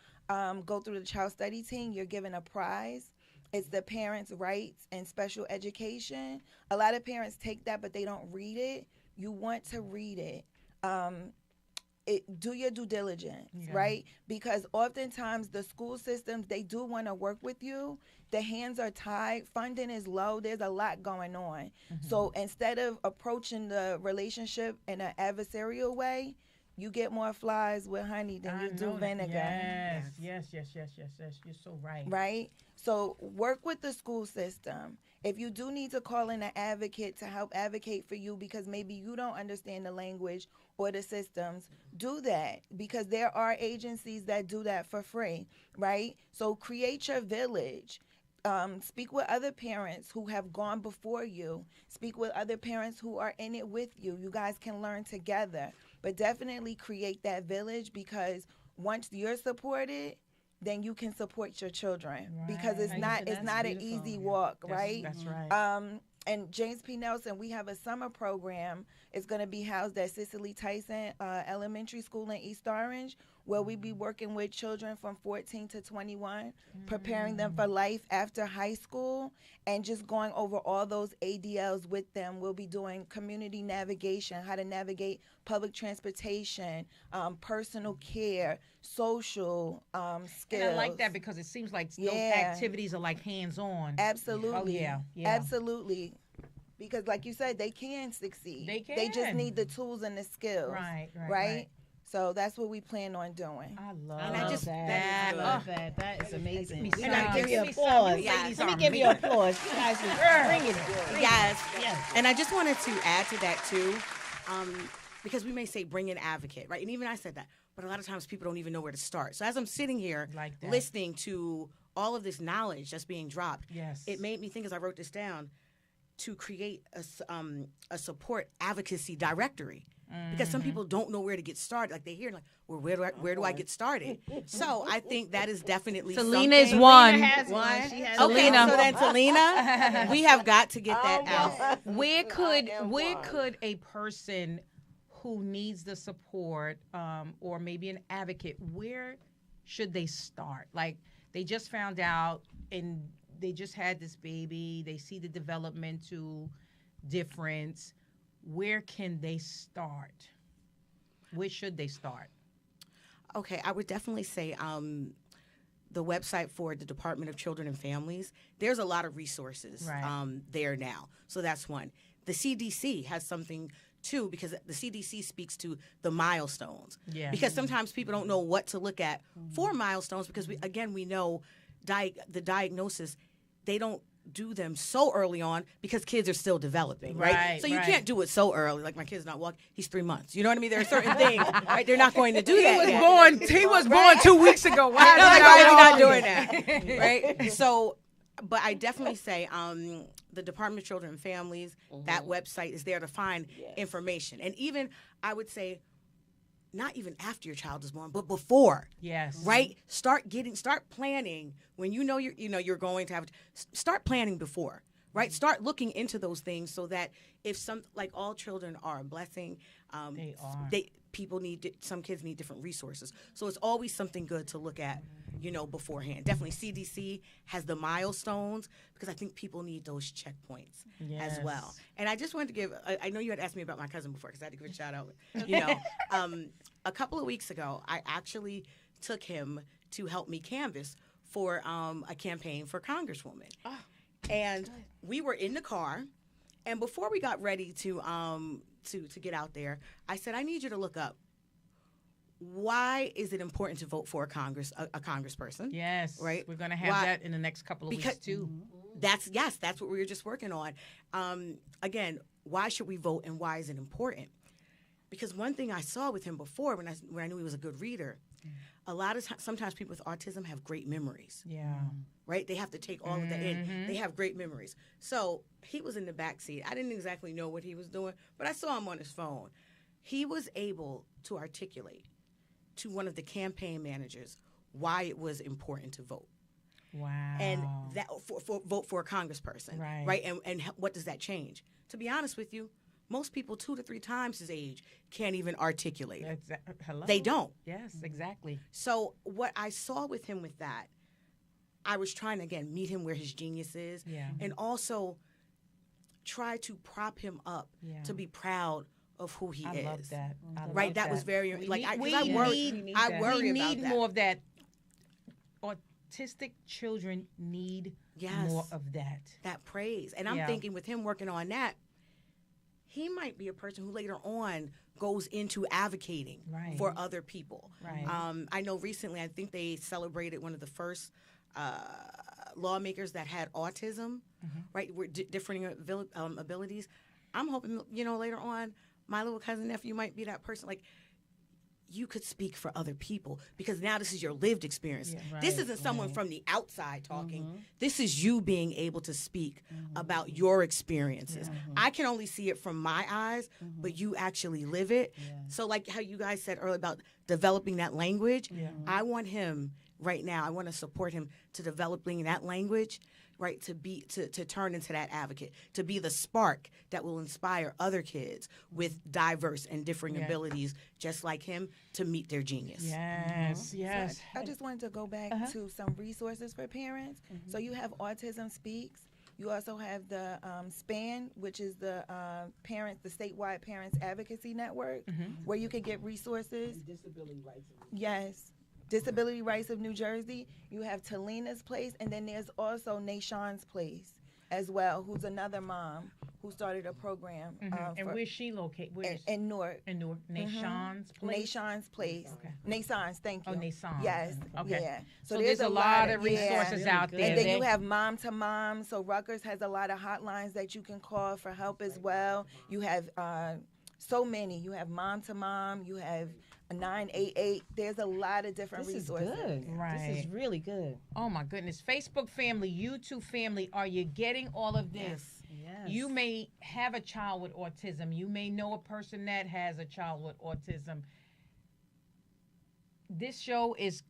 Speaker 4: go through the child study team, you're given a prize. It's the parents' rights and special education. A lot of parents take that, but they don't read it. You want to read it. Do your due diligence, right? Because oftentimes the school systems, they do want to work with you. The hands are tied. Funding is low. There's a lot going on. So instead of approaching the relationship in an adversarial way, you get more flies with honey than you do vinegar.
Speaker 3: Yes. You're so right.
Speaker 4: Right? So work with the school system. If you do need to call in an advocate to help advocate for you because maybe you don't understand the language or the systems, do that, because there are agencies that do that for free, right? So create your village. Speak with other parents who have gone before you. Speak with other parents who are in it with you. You guys can learn together. But definitely create that village, because once you're supported, then you can support your children, because it's not an easy walk, right?
Speaker 3: That's right.
Speaker 4: and James P. Nelson, we have a summer program. It's going to be housed at Cicely Tyson Elementary School in East Orange, where we be working with children from 14 to 21, preparing them for life after high school, and just going over all those ADLs with them. We'll be doing community navigation, how to navigate public transportation, personal care, social skills.
Speaker 3: And I like that because it seems like those activities are like hands-on.
Speaker 4: Absolutely.
Speaker 3: Oh, yeah.
Speaker 4: Absolutely. Because like you said, they can succeed.
Speaker 3: They can.
Speaker 4: They just need the tools and the skills.
Speaker 3: Right.
Speaker 4: So that's what we plan on doing.
Speaker 3: I love
Speaker 6: And I just-
Speaker 3: that.
Speaker 2: I love that. That is amazing.
Speaker 3: And I
Speaker 2: give you
Speaker 3: some-
Speaker 2: applause.
Speaker 3: you
Speaker 6: Yes.
Speaker 3: ladies
Speaker 2: Let me
Speaker 3: are
Speaker 2: give you
Speaker 3: amazing.
Speaker 2: applause. You guys are bringing it.
Speaker 6: Yes.
Speaker 2: Yes.
Speaker 6: And I just wanted to add to that too, because we may say bring an advocate, right? And even I said that, but a lot of times people don't even know where to start. So as I'm sitting here
Speaker 3: Like that.
Speaker 6: listening to all of this knowledge that's being dropped,
Speaker 3: Yes.
Speaker 6: it made me think as I wrote this down to create a support advocacy directory. Because some people don't know where to get started. Like they hear, like, well, where do I get started? So I think that is definitely
Speaker 3: Selena is
Speaker 6: something.
Speaker 3: one.
Speaker 2: Selena has
Speaker 6: One.
Speaker 2: one. She has
Speaker 6: Okay,
Speaker 3: Selena.
Speaker 6: so then Selena, we have got to get that out.
Speaker 3: Where could a person who needs the support or maybe an advocate, where should they start? Like they just found out and they just had this baby, they see the developmental difference. Where can they start? Where should they start?
Speaker 6: Okay, I would definitely say the website for the Department of Children and Families, there's a lot of resources there now. So that's one. The CDC has something too, because the CDC speaks to the milestones.
Speaker 3: Yeah.
Speaker 6: Because sometimes people don't know what to look at for milestones because, we know the diagnosis, they don't do them so early on because kids are still developing, right? So you can't do it so early. Like my kid's not walking; he's 3 months. You know what I mean? There are certain things, right? They're not going to do that.
Speaker 3: He was born 2 weeks ago. Why
Speaker 6: Why are we not doing that? Right? So, but I definitely say the Department of Children and Families, that website is there to find information, and even I would say, not even after your child is born, but before.
Speaker 3: Yes.
Speaker 6: Right? Start planning when you know you're going to have. Start planning before. Right? Start looking into those things so that if all children are a blessing,
Speaker 3: They are.
Speaker 6: Some kids need different resources. So it's always something good to look at, beforehand. Definitely CDC has the milestones because I think people need those checkpoints as well. And I just wanted to give, I know you had asked me about my cousin before because I had to give a shout out. A couple of weeks ago, I actually took him to help me canvass for a campaign for Congresswoman. Oh, and we were in the car, and before we got ready to get out there, I said, I need you to look up, why is it important to vote for a congressperson?
Speaker 3: Yes.
Speaker 6: Right?
Speaker 3: We're going to have that in the next couple of weeks, too.
Speaker 6: That's what we were just working on. Again, why should we vote and why is it important? Because one thing I saw with him before when I knew he was a good reader, sometimes people with autism have great memories.
Speaker 3: Yeah.
Speaker 6: Right? They have to take all of that in. They have great memories. So he was in the back seat. I didn't exactly know what he was doing, but I saw him on his phone. He was able to articulate to one of the campaign managers why it was important to vote.
Speaker 3: Wow.
Speaker 6: And that for vote for a congressperson. Right? And what does that change? To be honest with you, most people 2 to 3 times his age can't even articulate it.
Speaker 3: Hello?
Speaker 6: They don't.
Speaker 3: Yes, exactly.
Speaker 6: So what I saw with him with that, I was trying to, again, meet him where his genius is.
Speaker 3: Yeah.
Speaker 6: And also try to prop him up to be proud of who he is.
Speaker 3: I love that.
Speaker 6: Right? That was very,
Speaker 3: We
Speaker 6: I
Speaker 3: need
Speaker 6: worry
Speaker 3: we
Speaker 6: about
Speaker 3: need
Speaker 6: that.
Speaker 3: more of that. Autistic children need more of that.
Speaker 6: That praise. And I'm thinking with him working on that, he might be a person who later on goes into advocating for other people.
Speaker 3: Right.
Speaker 6: I know recently, I think they celebrated one of the first lawmakers that had autism, right? With differing abilities. I'm hoping, later on, my little cousin nephew might be that person. Like, you could speak for other people because now this is your lived experience. This isn't someone from the outside talking. This is you being able to speak about your experiences. I can only see it from my eyes, but you actually live it. So like how you guys said earlier about developing that language.
Speaker 3: Yeah.
Speaker 6: I want him right now. I want to support him to developing that language, right? To turn into that advocate, to be the spark that will inspire other kids with diverse and differing abilities, just like him, to meet their genius.
Speaker 3: Yes, yes.
Speaker 4: I just wanted to go back to some resources for parents. So you have Autism Speaks. You also have the SPAN, which is the the statewide Parents Advocacy Network, where you can get resources.
Speaker 5: Disability rights.
Speaker 4: Yes. Disability Rights of New Jersey. You have Talina's Place, and then there's also Nashawn's Place as well, who's another mom who started a program.
Speaker 3: And where's she located?
Speaker 4: In Newark.
Speaker 3: In Newark. Nashawn's Place?
Speaker 4: Nashawn's Place.
Speaker 3: Okay.
Speaker 4: Nason's, thank you.
Speaker 3: Oh, Nason.
Speaker 4: Yes.
Speaker 3: Okay.
Speaker 4: Yeah.
Speaker 3: So there's a lot of resources out there.
Speaker 4: And then you have Mom to Mom. So Rutgers has a lot of hotlines that you can call for help as well. You have so many. You have Mom to Mom. You have 988. There's a lot of different resources.
Speaker 2: This is good.
Speaker 3: Right.
Speaker 2: This is really good.
Speaker 3: Oh my goodness. Facebook family, YouTube family, are you getting all of this?
Speaker 2: Yes.
Speaker 3: You may have a child with autism. You may know a person that has a child with autism. This show is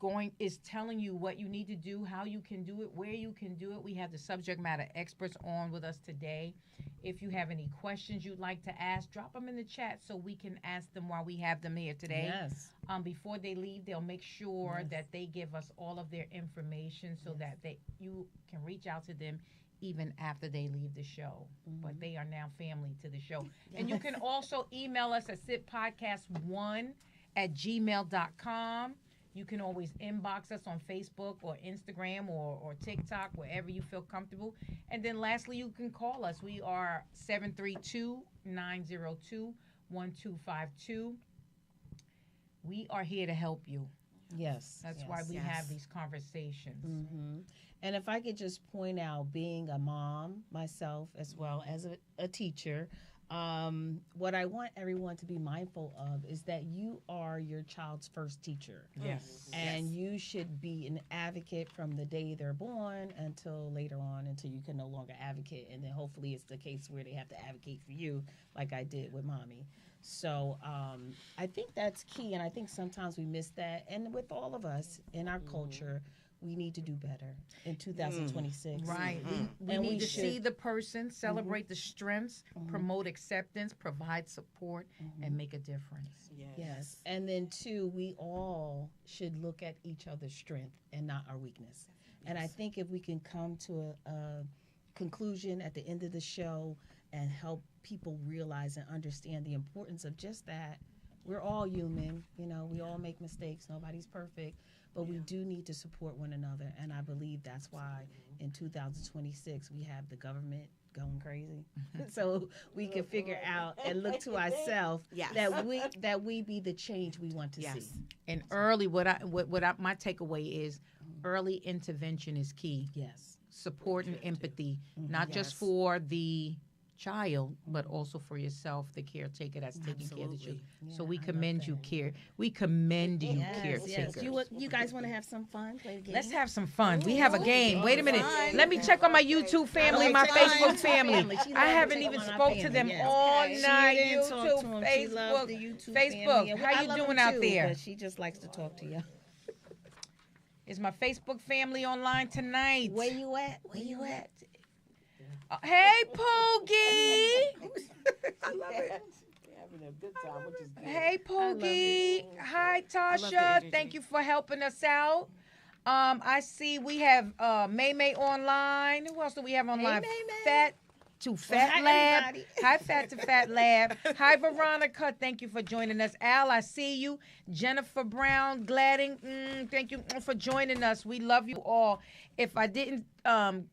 Speaker 3: telling you what you need to do, how you can do it, where you can do it. We have the subject matter experts on with us today. If you have any questions you'd like to ask, drop them in the chat so we can ask them while we have them here today.
Speaker 2: Yes.
Speaker 3: Before they leave, they'll make sure that they give us all of their information so that you can reach out to them even after they leave the show. But they are now family to the show. And you can also email us at sitpodcast1@gmail.com. You can always inbox us on Facebook or Instagram or TikTok, wherever you feel comfortable. And then lastly, you can call us. We are 732-902-1252. We are here to help you.
Speaker 2: Yes.
Speaker 3: That's why we have these conversations.
Speaker 2: And if I could just point out, being a mom myself as well as a teacher, what I want everyone to be mindful of is that you are your child's first teacher.
Speaker 3: Yes.
Speaker 2: And you should be an advocate from the day they're born until later on, until you can no longer advocate. And then hopefully it's the case where they have to advocate for you, like I did with mommy. So I think that's key. And I think sometimes we miss that. And with all of us in our culture, we need to do better in 2026.
Speaker 3: Right. We need to see the person, celebrate the strengths, promote acceptance, provide support, and make a difference.
Speaker 2: Yes. And then, too, we all should look at each other's strength and not our weakness. And I think if we can come to a conclusion at the end of the show and help people realize and understand the importance of just that, we're all human. You know, we all make mistakes. Nobody's perfect. But we do need to support one another, and I believe that's why in 2026 we have the government going crazy, so we can figure out and look to ourselves that we be the change we want to see.
Speaker 3: And early, my takeaway is early intervention is key.
Speaker 2: Yes,
Speaker 3: support and empathy, not just for the child, but also for yourself, the caretaker that's taking care of the children.
Speaker 2: Yeah,
Speaker 3: so we commend you, We commend you, caretaker.
Speaker 2: You guys want to have some fun? Play a game?
Speaker 3: Let's have some fun. We have a game. Wait a minute. Let me check on my YouTube family, my Facebook family. I haven't even spoke to them all night. YouTube, Facebook. How you doing out there?
Speaker 2: But she just likes to talk to you.
Speaker 3: Is my Facebook family online tonight?
Speaker 2: Where you at?
Speaker 3: Hey, Poogie.
Speaker 5: I love it. Having a good time, which is good.
Speaker 3: Hey, Poogie. Hi, Tasha. Thank you for helping us out. I see we have May online. Who else do we have online? Fat to Fat Lab.
Speaker 2: Everybody.
Speaker 3: Hi, Fat to Fat Lab. Hi, Veronica. Thank you for joining us. Al, I see you. Jennifer Brown, Gladding. Thank you for joining us. We love you all. If I didn't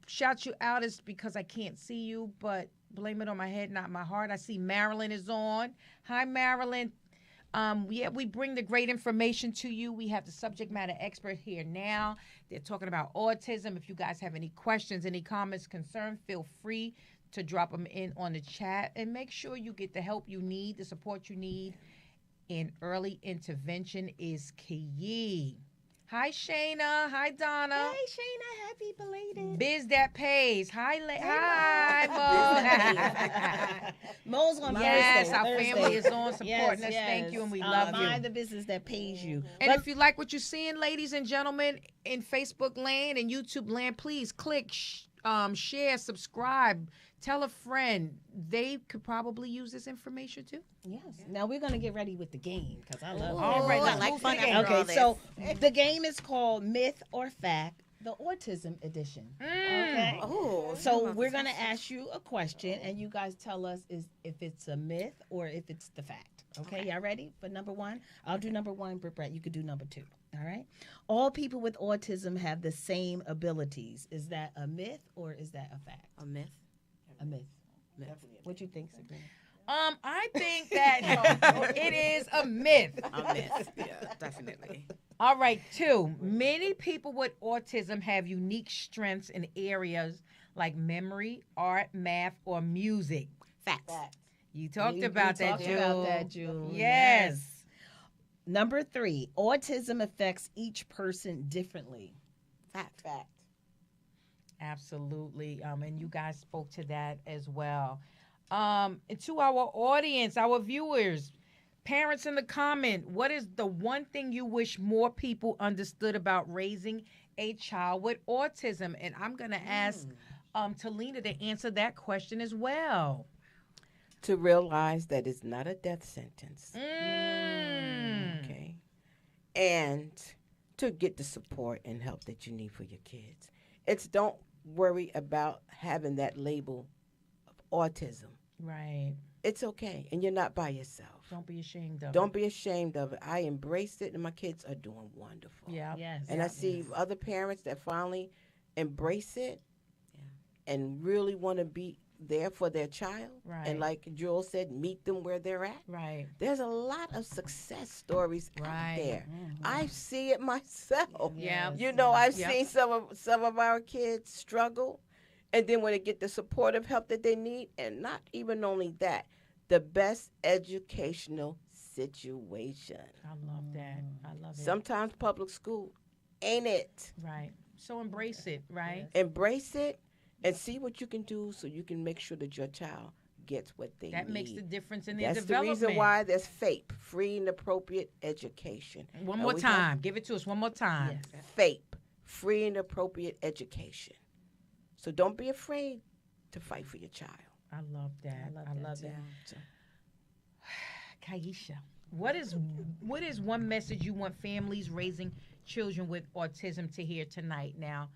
Speaker 3: shout you out, it's because I can't see you, but blame it on my head, not my heart. I see Marilyn is on. Hi, Marilyn. We bring the great information to you. We have the subject matter expert here now. They're talking about autism. If you guys have any questions, any comments, concerns, feel free to drop them in on the chat, and make sure you get the help you need, the support you need. And early intervention is key. Hi, Shayna. Hi, Donna.
Speaker 2: Hey, Shayna, happy belated.
Speaker 3: Biz that pays. Hi, hi, Mo.
Speaker 2: Mo's on
Speaker 3: Yes,
Speaker 2: Thursday.
Speaker 3: our family is on supporting us.
Speaker 2: Yes.
Speaker 3: Thank you, and we love you.
Speaker 2: Mind the business that pays you.
Speaker 3: And if you like what you're seeing, ladies and gentlemen, in Facebook land and YouTube land, please click, share, subscribe, tell a friend. They could probably use this information too.
Speaker 2: Yes. Now we're gonna get ready with the game because I love.
Speaker 3: All right,
Speaker 6: I
Speaker 3: let's
Speaker 6: like
Speaker 3: move
Speaker 6: fun
Speaker 3: to the game.
Speaker 6: after all
Speaker 2: Okay,
Speaker 6: this.
Speaker 2: so the game is called Myth or Fact, the Autism edition.
Speaker 3: Mm.
Speaker 2: Okay.
Speaker 6: Oh,
Speaker 2: So we're gonna ask you a question, and you guys tell us if it's a myth or if it's the fact. Okay, y'all ready for number one? I'll do number one, but Brett, you could do number two. All right. All people with autism have the same abilities. Is that a myth or is that a fact?
Speaker 6: a myth.
Speaker 2: A myth.
Speaker 6: Myth.
Speaker 2: What you think, Sabrina?
Speaker 3: I think that it is a myth.
Speaker 6: A myth. Yeah, definitely.
Speaker 3: All right, two. Many people with autism have unique strengths in areas like memory, art, math, or music.
Speaker 6: Facts.
Speaker 3: You talked
Speaker 2: You
Speaker 3: about that,
Speaker 2: talked
Speaker 3: Jewel.
Speaker 2: about that, Jewel.
Speaker 3: Yes.
Speaker 2: Number three, autism affects each person differently.
Speaker 6: Fact.
Speaker 3: Absolutely. And you guys spoke to that as well. And to our audience, our viewers, parents in the comment, what is the one thing you wish more people understood about raising a child with autism? And I'm going to ask Talina to answer that question as well.
Speaker 5: To realize that it's not a death sentence.
Speaker 3: Mm.
Speaker 5: Okay. And to get the support and help that you need for your kids. It's don't worry about having that label of autism.
Speaker 3: Right.
Speaker 5: It's okay. And you're not by yourself.
Speaker 3: Don't be ashamed of it.
Speaker 5: Don't be ashamed of it. I embraced it, and my kids are doing wonderful.
Speaker 3: Yeah.
Speaker 2: Yes.
Speaker 5: And I see other parents that finally embrace it and really want to be there for their child.
Speaker 3: Right.
Speaker 5: And like Jewel said, meet them where they're at.
Speaker 3: Right.
Speaker 5: There's a lot of success stories
Speaker 3: Right.
Speaker 5: out there. I see it myself.
Speaker 3: Yeah.
Speaker 5: You know, I've
Speaker 3: Yep.
Speaker 5: seen some of our kids struggle, and then when they get the supportive help that they need, and not even only that, the best educational situation.
Speaker 3: I love that. I love it.
Speaker 5: Sometimes public school ain't it.
Speaker 3: Right. So embrace it, right?
Speaker 5: Embrace it and see what you can do so you can make sure that your child gets what they
Speaker 3: That
Speaker 5: need.
Speaker 3: makes the difference in their
Speaker 5: That's
Speaker 3: development.
Speaker 5: the reason why there's FAPE, free and appropriate education.
Speaker 3: One
Speaker 5: And
Speaker 3: more
Speaker 5: we
Speaker 3: time. Give it to us one more time.
Speaker 2: Yes.
Speaker 5: FAPE, free and appropriate education. So don't be afraid to fight for your child.
Speaker 3: I love that. I love that.
Speaker 6: Yeah.
Speaker 3: Kaisha, what is one message you want families raising children with autism to hear tonight? Now,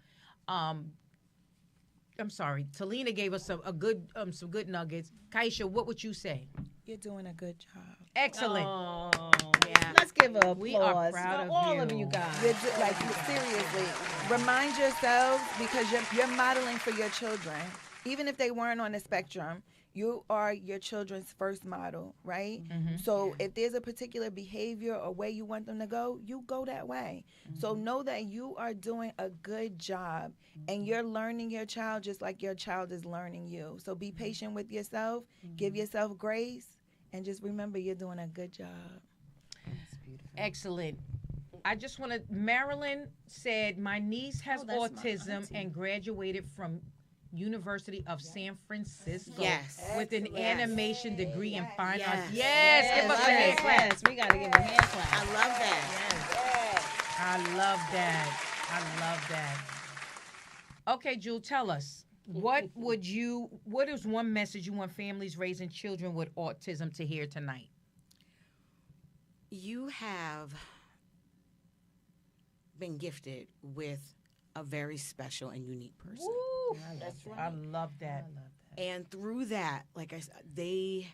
Speaker 3: I'm sorry, Talina gave us some good nuggets. Kaisha, what would you say?
Speaker 4: You're doing a good job.
Speaker 3: Excellent.
Speaker 2: Oh,
Speaker 6: Yeah.
Speaker 2: Let's give her applause.
Speaker 3: We are proud of
Speaker 2: all
Speaker 3: you.
Speaker 2: of you guys.
Speaker 4: Like seriously, remind yourselves because you're modeling for your children. Even if they weren't on the spectrum, you are your children's first model, right? So if there's a particular behavior or way you want them to go, you go that way. So know that you are doing a good job and you're learning your child just like your child is learning you. So be patient with yourself, give yourself grace, and just remember you're doing a good job.
Speaker 2: That's beautiful.
Speaker 3: Excellent. I just want to. Marilyn said my niece has
Speaker 2: that's my
Speaker 3: autism
Speaker 2: auntie.
Speaker 3: and graduated from University of San Francisco
Speaker 6: Yes.
Speaker 3: with an
Speaker 5: Excellent.
Speaker 3: animation degree in fine
Speaker 6: Yes.
Speaker 3: arts. Yes, give us a hand clap.
Speaker 2: Yes, we got to give a hand clap.
Speaker 6: I love that.
Speaker 3: I love that. I love that. Okay, Jewel, tell us. What is one message you want families raising children with autism to hear tonight?
Speaker 6: You have been gifted with a very special and unique person.
Speaker 3: Woo,
Speaker 5: That's right.
Speaker 3: I love that.
Speaker 6: And through that, like I said, they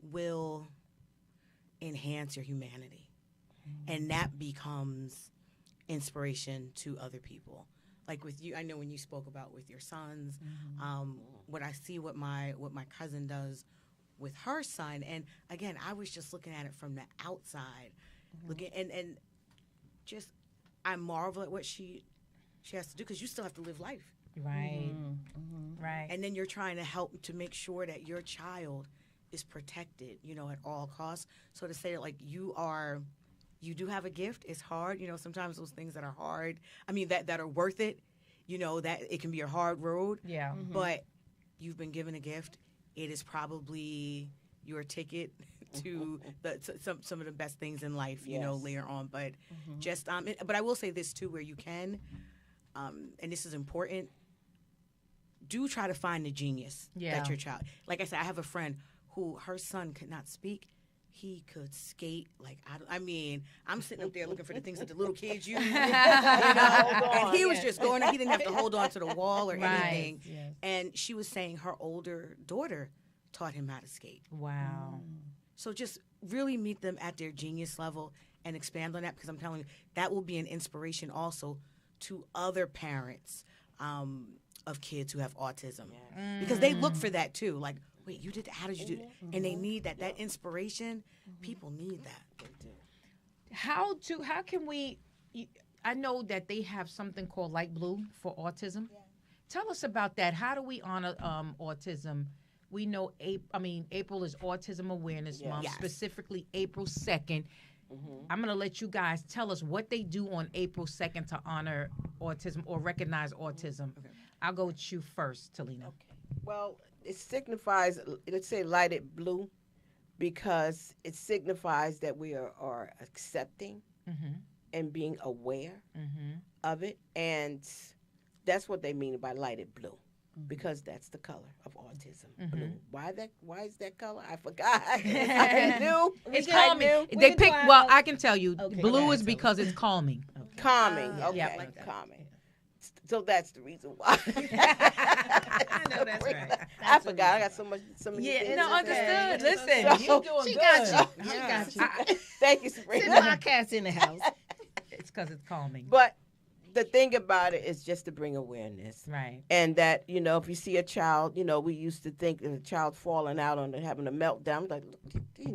Speaker 6: will enhance your humanity. And that becomes inspiration to other people. Like with you, I know when you spoke about with your sons, what I see what my cousin does with her son. And again, I was just looking at it from the outside, looking and just I marvel at what she has to do because you still have to live life.
Speaker 3: Right. Right.
Speaker 6: And then you're trying to help to make sure that your child is protected, at all costs. So to say like you are you do have a gift. It's hard. Sometimes those things that are hard, that are worth it, that it can be a hard road.
Speaker 3: Yeah.
Speaker 6: But you've been given a gift. It is probably your ticket to some of the best things in life, later on. But but I will say this too, where you can, and this is important, do try to find the genius that your child. Like I said, I have a friend who her son could not speak. He could skate I'm sitting up there looking for the things that the little kids use, and he was just going. He didn't have to hold on to the wall or anything. Yes. And she was saying her older daughter taught him how to skate.
Speaker 3: Wow.
Speaker 6: So just really meet them at their genius level and expand on that, because I'm telling you, that will be an inspiration also to other parents of kids who have autism, because they look for that too. Like, wait, you did that? How did you do that? And they need that inspiration. People need that.
Speaker 3: How can we? I know that they have something called Light Blue for autism. Yeah. Tell us about that. How do we honor autism? We know April is Autism Awareness Month, specifically April 2nd. I'm going to let you guys tell us what they do on April 2nd to honor autism or recognize autism. Okay. I'll go with you first, Talina.
Speaker 5: Okay. Well, it signifies, let's say, lighted blue, because it signifies that we are accepting and being aware of it. And that's what they mean by lighted blue. Because that's the color of autism, blue. Why is that color? I forgot. I knew.
Speaker 3: It's calming. They pick. Well, I can tell you, blue is because it's calming.
Speaker 5: Okay. Calming. Okay. Like calming. So that's the reason why.
Speaker 2: I know that's right.
Speaker 5: I forgot. I got so many
Speaker 3: things. No, understood. Listen,
Speaker 2: you doing she good. Got you. She got you.
Speaker 5: Thank you, Sabrina.
Speaker 2: Send podcasts in the house.
Speaker 3: It's because it's calming.
Speaker 5: But the thing about it is just to bring awareness.
Speaker 3: Right.
Speaker 5: And that, if you see a child, we used to think that a child falling out on having a meltdown, like, he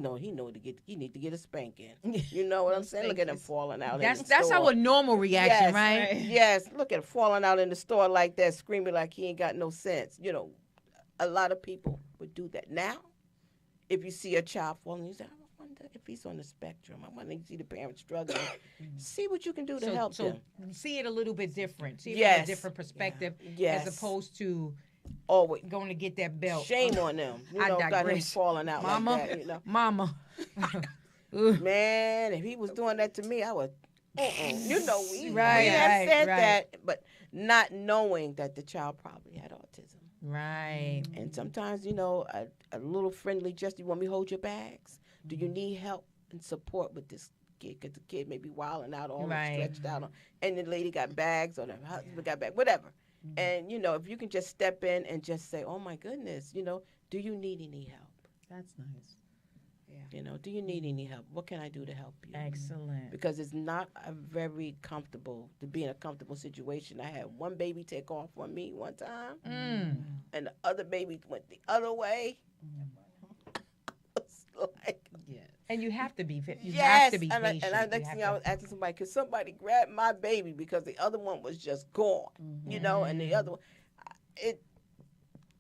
Speaker 5: need to get a spanking. You know what I'm saying? Look at him falling out.
Speaker 3: That's our normal reaction, right?
Speaker 5: Yes. Look at him falling out in the store like that, screaming like he ain't got no sense. A lot of people would do that. Now, if you see a child falling, you say, I wonder if he's on the spectrum. I want to see the parents struggling. See what you can do to help them.
Speaker 3: See it a little bit different. See it from a different perspective, as opposed to
Speaker 5: always
Speaker 3: going to get that belt.
Speaker 5: Shame on them. Got him falling out like that.
Speaker 3: Mama.
Speaker 5: Man, if he was doing that to me, I would. We have said that, but not knowing that the child probably had autism.
Speaker 3: Right.
Speaker 5: And sometimes, a little friendly gesture. You want me to hold your bags? Do you need help and support with this kid? Because the kid may be wilding out, all stretched out, and the lady got bags, or the husband got bags, whatever. And, if you can just step in and just say, oh, my goodness, do you need any help?
Speaker 2: That's nice. Yeah.
Speaker 5: Do you need any help? What can I do to help you?
Speaker 3: Excellent.
Speaker 5: Because it's not a very comfortable, to be in a comfortable situation. I had one baby take off on me one time, and the other baby went the other way.
Speaker 3: And you have to be patient.
Speaker 5: And next thing I was asking somebody, could somebody grab my baby, because the other one was just gone, and the other one,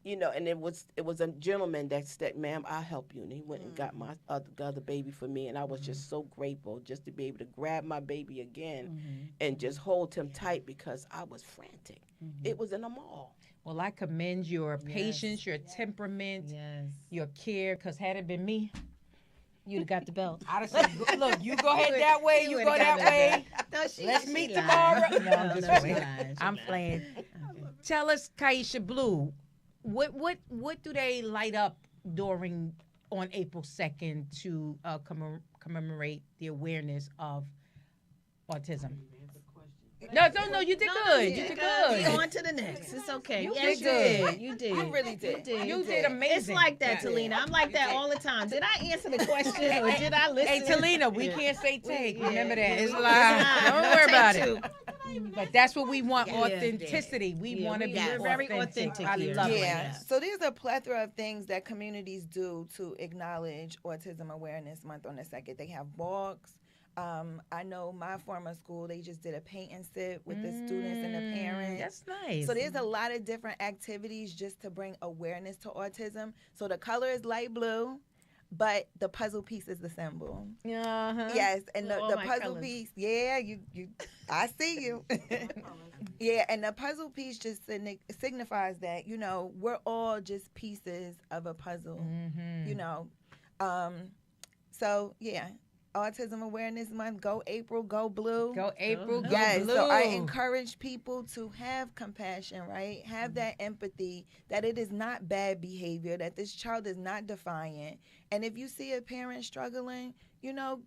Speaker 5: and it was a gentleman that said, ma'am, I'll help you. And he went and got my other baby for me, and I was just so grateful just to be able to grab my baby again and just hold him tight, because I was frantic. It was in a mall.
Speaker 3: Well, I commend your patience, your temperament, your care, because had it been me,
Speaker 2: you'd have got the belt.
Speaker 3: I'd have said, look, you go ahead that way, you go that way. Let's meet tomorrow. I'm playing. Okay. Tell us, Kaisha Blue, what do they light up on April 2nd to commemorate the awareness of autism? No, you did good. You did good.
Speaker 2: On to the next. It's okay.
Speaker 3: You did.
Speaker 2: You did.
Speaker 4: You really did.
Speaker 3: You did amazing.
Speaker 2: It's like that, Talina. I'm like that all the time. Did I answer the question or did I listen?
Speaker 3: Hey, Talina, we can't say take. Remember that. It's live. Don't worry about it. But that's what we want, authenticity. We want to be
Speaker 2: very authentic.
Speaker 3: I love it.
Speaker 4: So there's a plethora of things that communities do to acknowledge Autism Awareness Month on the 2nd. They have walks. I know my former school, they just did a paint and sip with the students and the parents.
Speaker 3: That's nice.
Speaker 4: So there's a lot of different activities just to bring awareness to autism. So the color is light blue, but the puzzle piece is the symbol.
Speaker 3: Uh-huh.
Speaker 4: Yes, and
Speaker 2: All
Speaker 4: the
Speaker 2: my
Speaker 4: puzzle
Speaker 2: colors.
Speaker 4: piece, yeah, you, I see you. Yeah, and the puzzle piece just signifies that, you know, we're all just pieces of a puzzle, you know. So, yeah, Autism Awareness Month, go April, go blue.
Speaker 3: Go April, go
Speaker 4: Yes,
Speaker 3: blue.
Speaker 4: so I encourage people to have compassion, right? Have that empathy, that it is not bad behavior, that this child is not defiant. And if you see a parent struggling, you know,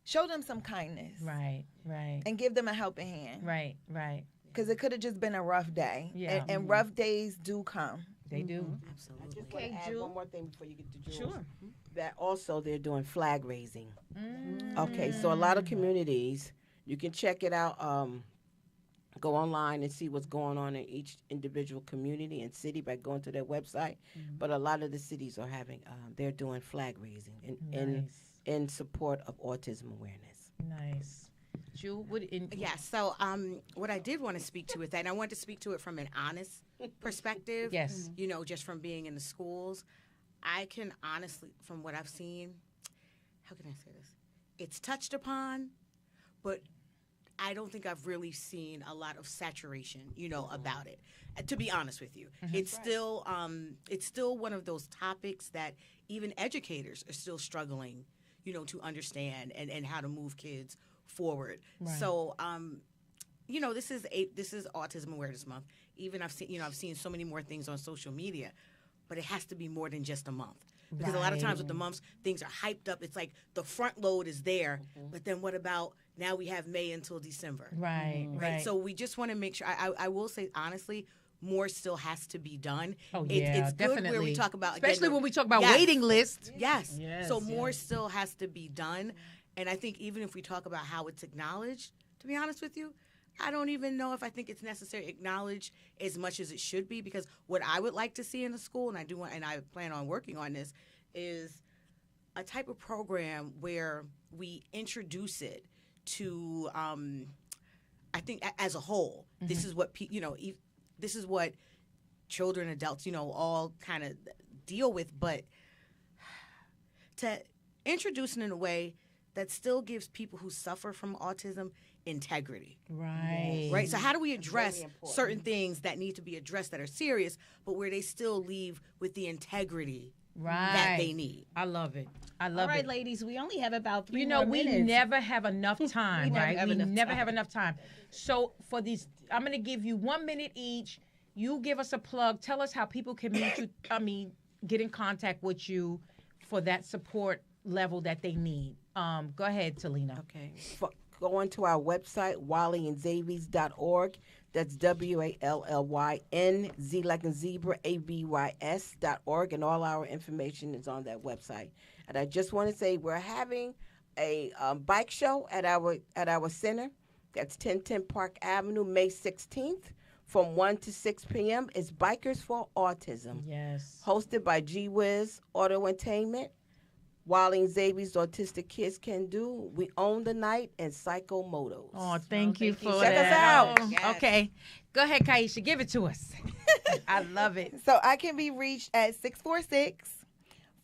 Speaker 4: show them some kindness.
Speaker 3: Right.
Speaker 4: And give them a helping hand.
Speaker 3: Right.
Speaker 4: Because it could have just been a rough day.
Speaker 3: Yeah.
Speaker 4: And rough days do come.
Speaker 3: They do.
Speaker 6: Absolutely.
Speaker 5: I just want to add one more thing before you get to Jules.
Speaker 2: Sure.
Speaker 5: That also they're doing flag raising. Okay, so a lot of communities, you can check it out. Go online and see what's going on in each individual community and city by going to their website. But a lot of the cities are having, they're doing flag raising in support of autism awareness.
Speaker 3: Nice. Jewel,
Speaker 6: Yeah, so what I did want to speak to with that, and I wanted to speak to it from an honest perspective.
Speaker 3: Yes.
Speaker 6: You know, just from being in the schools. I can honestly, from what I've seen, how can I say this? It's touched upon, but I don't think I've really seen a lot of saturation, you know, about it. To be honest with you, it's still one of those topics that even educators are still struggling, you know, to understand and how to move kids forward.
Speaker 3: Right.
Speaker 6: So, you know, this is Autism Awareness Month. Even I've seen so many more things on social media, but it has to be more than just a month. Because a lot of times with the months, things are hyped up. It's like the front load is there, but then what about now we have May until December?
Speaker 3: Right.
Speaker 6: So we just want to make sure, I will say honestly, more still has to be done.
Speaker 3: Oh,
Speaker 6: It's good
Speaker 3: definitely.
Speaker 6: where we talk about,
Speaker 3: especially
Speaker 6: again,
Speaker 3: when we talk about
Speaker 6: yes.
Speaker 3: waiting lists.
Speaker 6: Yes.
Speaker 2: Yes,
Speaker 6: So more
Speaker 2: yes.
Speaker 6: still has to be done. And I think even if we talk about how it's acknowledged, to be honest with you, I don't even know if I think it's necessary acknowledged as much as it should be, because what I would like to see in the school, and I plan on working on this, is a type of program where we introduce it to, I think as a whole, this is what this is what children, adults, you know, all kind of deal with, but to introduce it in a way that still gives people who suffer from autism integrity. Right. So how do we address certain things that need to be addressed that are serious, but where they still leave with the integrity that they need?
Speaker 3: I love it.
Speaker 2: All right, ladies, we only have about 3
Speaker 3: You know,
Speaker 2: more
Speaker 3: we
Speaker 2: minutes.
Speaker 3: never have enough time, right? We never have
Speaker 2: time.
Speaker 3: enough time. So for these, I'm going to give you 1 minute each. You give us a plug. Tell us how people can meet you. Get in contact with you for that support level that they need. Go ahead, Talina.
Speaker 5: Okay. Go onto our website, wallyandzavies.org. That's WALLYN, Z like in zebra, ABYS.org, and all our information is on that website. And I just want to say we're having a bike show at our center. That's 1010 Park Avenue, May 16th, from 1 to 6 p.m. It's Bikers for Autism.
Speaker 3: Yes.
Speaker 5: Hosted by G Wiz Autotainment. Wally and Xavier's Autistic Kids Can Do. We own the night, and Psycho Motos.
Speaker 3: Oh, thank you for
Speaker 5: Check
Speaker 3: that.
Speaker 5: us out.
Speaker 6: Yes.
Speaker 3: Okay. Go ahead, Kaisha. Give it to us. I love it.
Speaker 4: So I can be reached at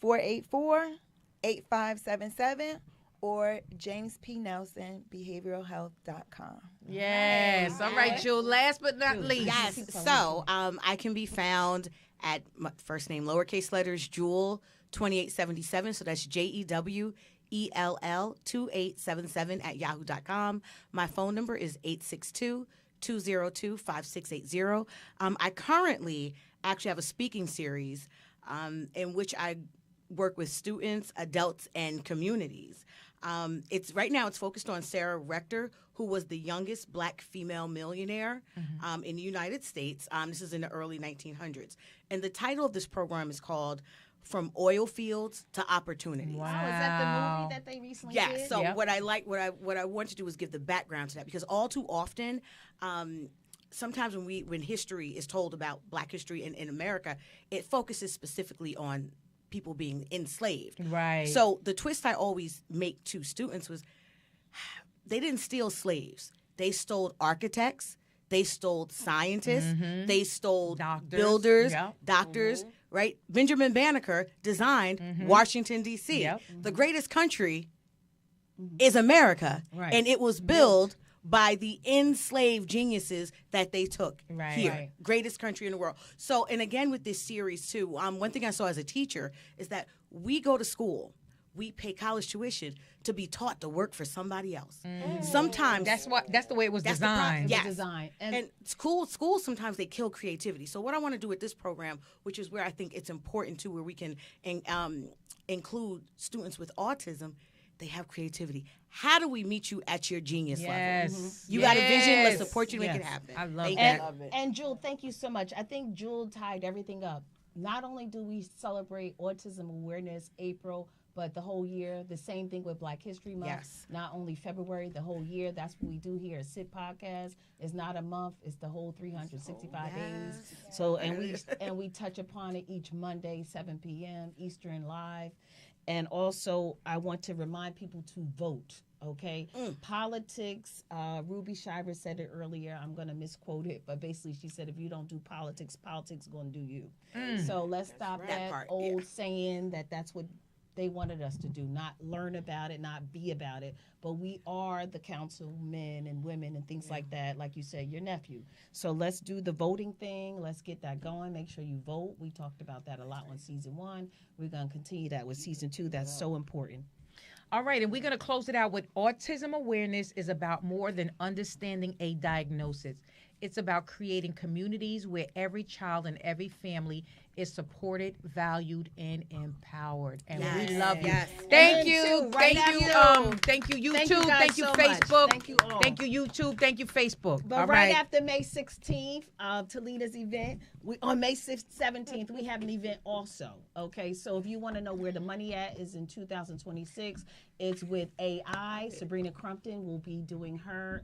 Speaker 4: 646-484-8577 or James P. Nelson, behavioralhealth.com.
Speaker 3: Yes. All right, Jewel. Last but not least.
Speaker 6: Yes. So I can be found at my first name, lowercase letters, Jewel 2877. So that's JEWELL 2877 at yahoo.com. My phone number is 862-202-5680. I currently actually have a speaking series in which I work with students, adults, and communities. It's right now it's focused on Sarah Rector, who was the youngest black female millionaire in the United States. This is in the early 1900s. And the title of this program is called From Oil Fields to Opportunities.
Speaker 2: Oh, is that the movie that they recently
Speaker 6: Yeah.
Speaker 2: did?
Speaker 6: So what I want to do is give the background to that, because all too often, sometimes when history is told about Black history in America, it focuses specifically on people being enslaved.
Speaker 3: Right.
Speaker 6: So the twist I always make to students was, they didn't steal slaves. They stole architects. They stole scientists. They stole
Speaker 3: Doctors.
Speaker 6: builders,
Speaker 3: Yep.
Speaker 6: doctors, right? Benjamin Banneker designed Washington, D.C.
Speaker 3: Yep.
Speaker 6: The greatest country is America.
Speaker 2: Right.
Speaker 6: And it was built by the enslaved geniuses that they took
Speaker 3: Right.
Speaker 6: here.
Speaker 3: Right.
Speaker 6: Greatest country in the world. So, and again with this series too, one thing I saw as a teacher is that we go to school, we pay college tuition to be taught to work for somebody else. Sometimes
Speaker 3: That's the way it was
Speaker 6: That's the problem.
Speaker 3: designed.
Speaker 6: Yes.
Speaker 2: Design.
Speaker 6: and schools sometimes they kill creativity. So what I want to do with this program, which is where I think it's important too, where we can include students with autism, they have creativity. How do we meet you at your genius level?
Speaker 3: Yes.
Speaker 6: You got a vision. Let's
Speaker 3: Yes.
Speaker 6: support you. Make it
Speaker 2: Yes.
Speaker 6: happen.
Speaker 3: I love
Speaker 6: Thank
Speaker 3: that.
Speaker 6: you.
Speaker 5: Love it.
Speaker 2: And Jewel, thank you so much. I think Jewel tied everything up. Not only do we celebrate Autism Awareness April, but the whole year. The same thing with Black History Month.
Speaker 6: Yes.
Speaker 2: Not only February, the whole year. That's what we do here at S.I.T Podcast. It's not a month. It's the whole 365 days. So and we touch upon it each Monday, 7 p.m. Eastern Live. And also, I want to remind people to vote. Okay, politics. Ruby Shiver said it earlier. I'm going to misquote it, but basically she said, "If you don't do politics, politics going to do you." So let's stop
Speaker 6: right.
Speaker 2: that
Speaker 6: That part,
Speaker 2: old
Speaker 6: yeah.
Speaker 2: saying that's what they wanted us to do, not learn about it, not be about it. But we are the councilmen and women and things like that. Like you said, your nephew. So let's do the voting thing. Let's get that going. Make sure you vote. We talked about that a lot on season 1. We're going to continue that with season 2. That's so important.
Speaker 3: All right, and we're going to close it out with autism awareness is about more than understanding a diagnosis. It's about creating communities where every child and every family is supported, valued, and empowered. And we love you.
Speaker 6: Yes.
Speaker 3: Thank
Speaker 2: And
Speaker 3: you.
Speaker 2: too, right
Speaker 3: Thank you.
Speaker 2: after-
Speaker 3: Thank you, YouTube.
Speaker 2: Thank you guys
Speaker 3: Thank you,
Speaker 2: so much.
Speaker 3: Facebook.
Speaker 2: Thank you all.
Speaker 3: Thank you, YouTube. Thank you, Facebook.
Speaker 2: But
Speaker 3: All
Speaker 2: right
Speaker 3: right.
Speaker 2: after May 16th, Toledo's event, on May 17th, we have an event also. Okay, so if you want to know where the money at is in 2026, it's with AI. Sabrina Crumpton will be doing her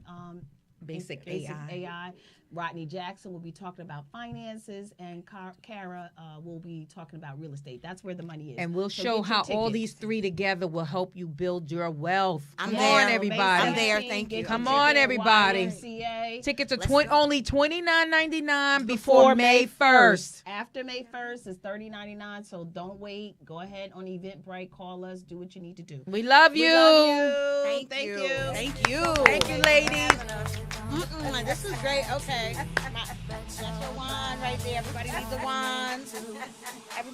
Speaker 3: Basic
Speaker 2: AI. Rodney Jackson will be talking about finances, and Kara will be talking about real estate. That's where the money is.
Speaker 3: And we'll
Speaker 2: So
Speaker 3: show
Speaker 2: get your
Speaker 3: how all
Speaker 2: tickets.
Speaker 3: these 3 together will help you build your wealth.
Speaker 6: I'm
Speaker 3: Come
Speaker 6: there.
Speaker 3: on, everybody.
Speaker 6: I'm there. Thank you.
Speaker 3: Come on, everybody.
Speaker 2: YMCA.
Speaker 3: Tickets are
Speaker 6: Let's go.
Speaker 3: only $29.99 before May 1st.
Speaker 2: After May 1st, it's $30.99. So don't wait. Go ahead on Eventbrite. Call us. Do what you need to do.
Speaker 3: We love you.
Speaker 2: We love you.
Speaker 6: Thank you.
Speaker 2: Thank you.
Speaker 6: Thank you.
Speaker 3: Thank you, ladies.
Speaker 6: This is great. Okay. That's your wand right there. Everybody needs a wand. Everybody.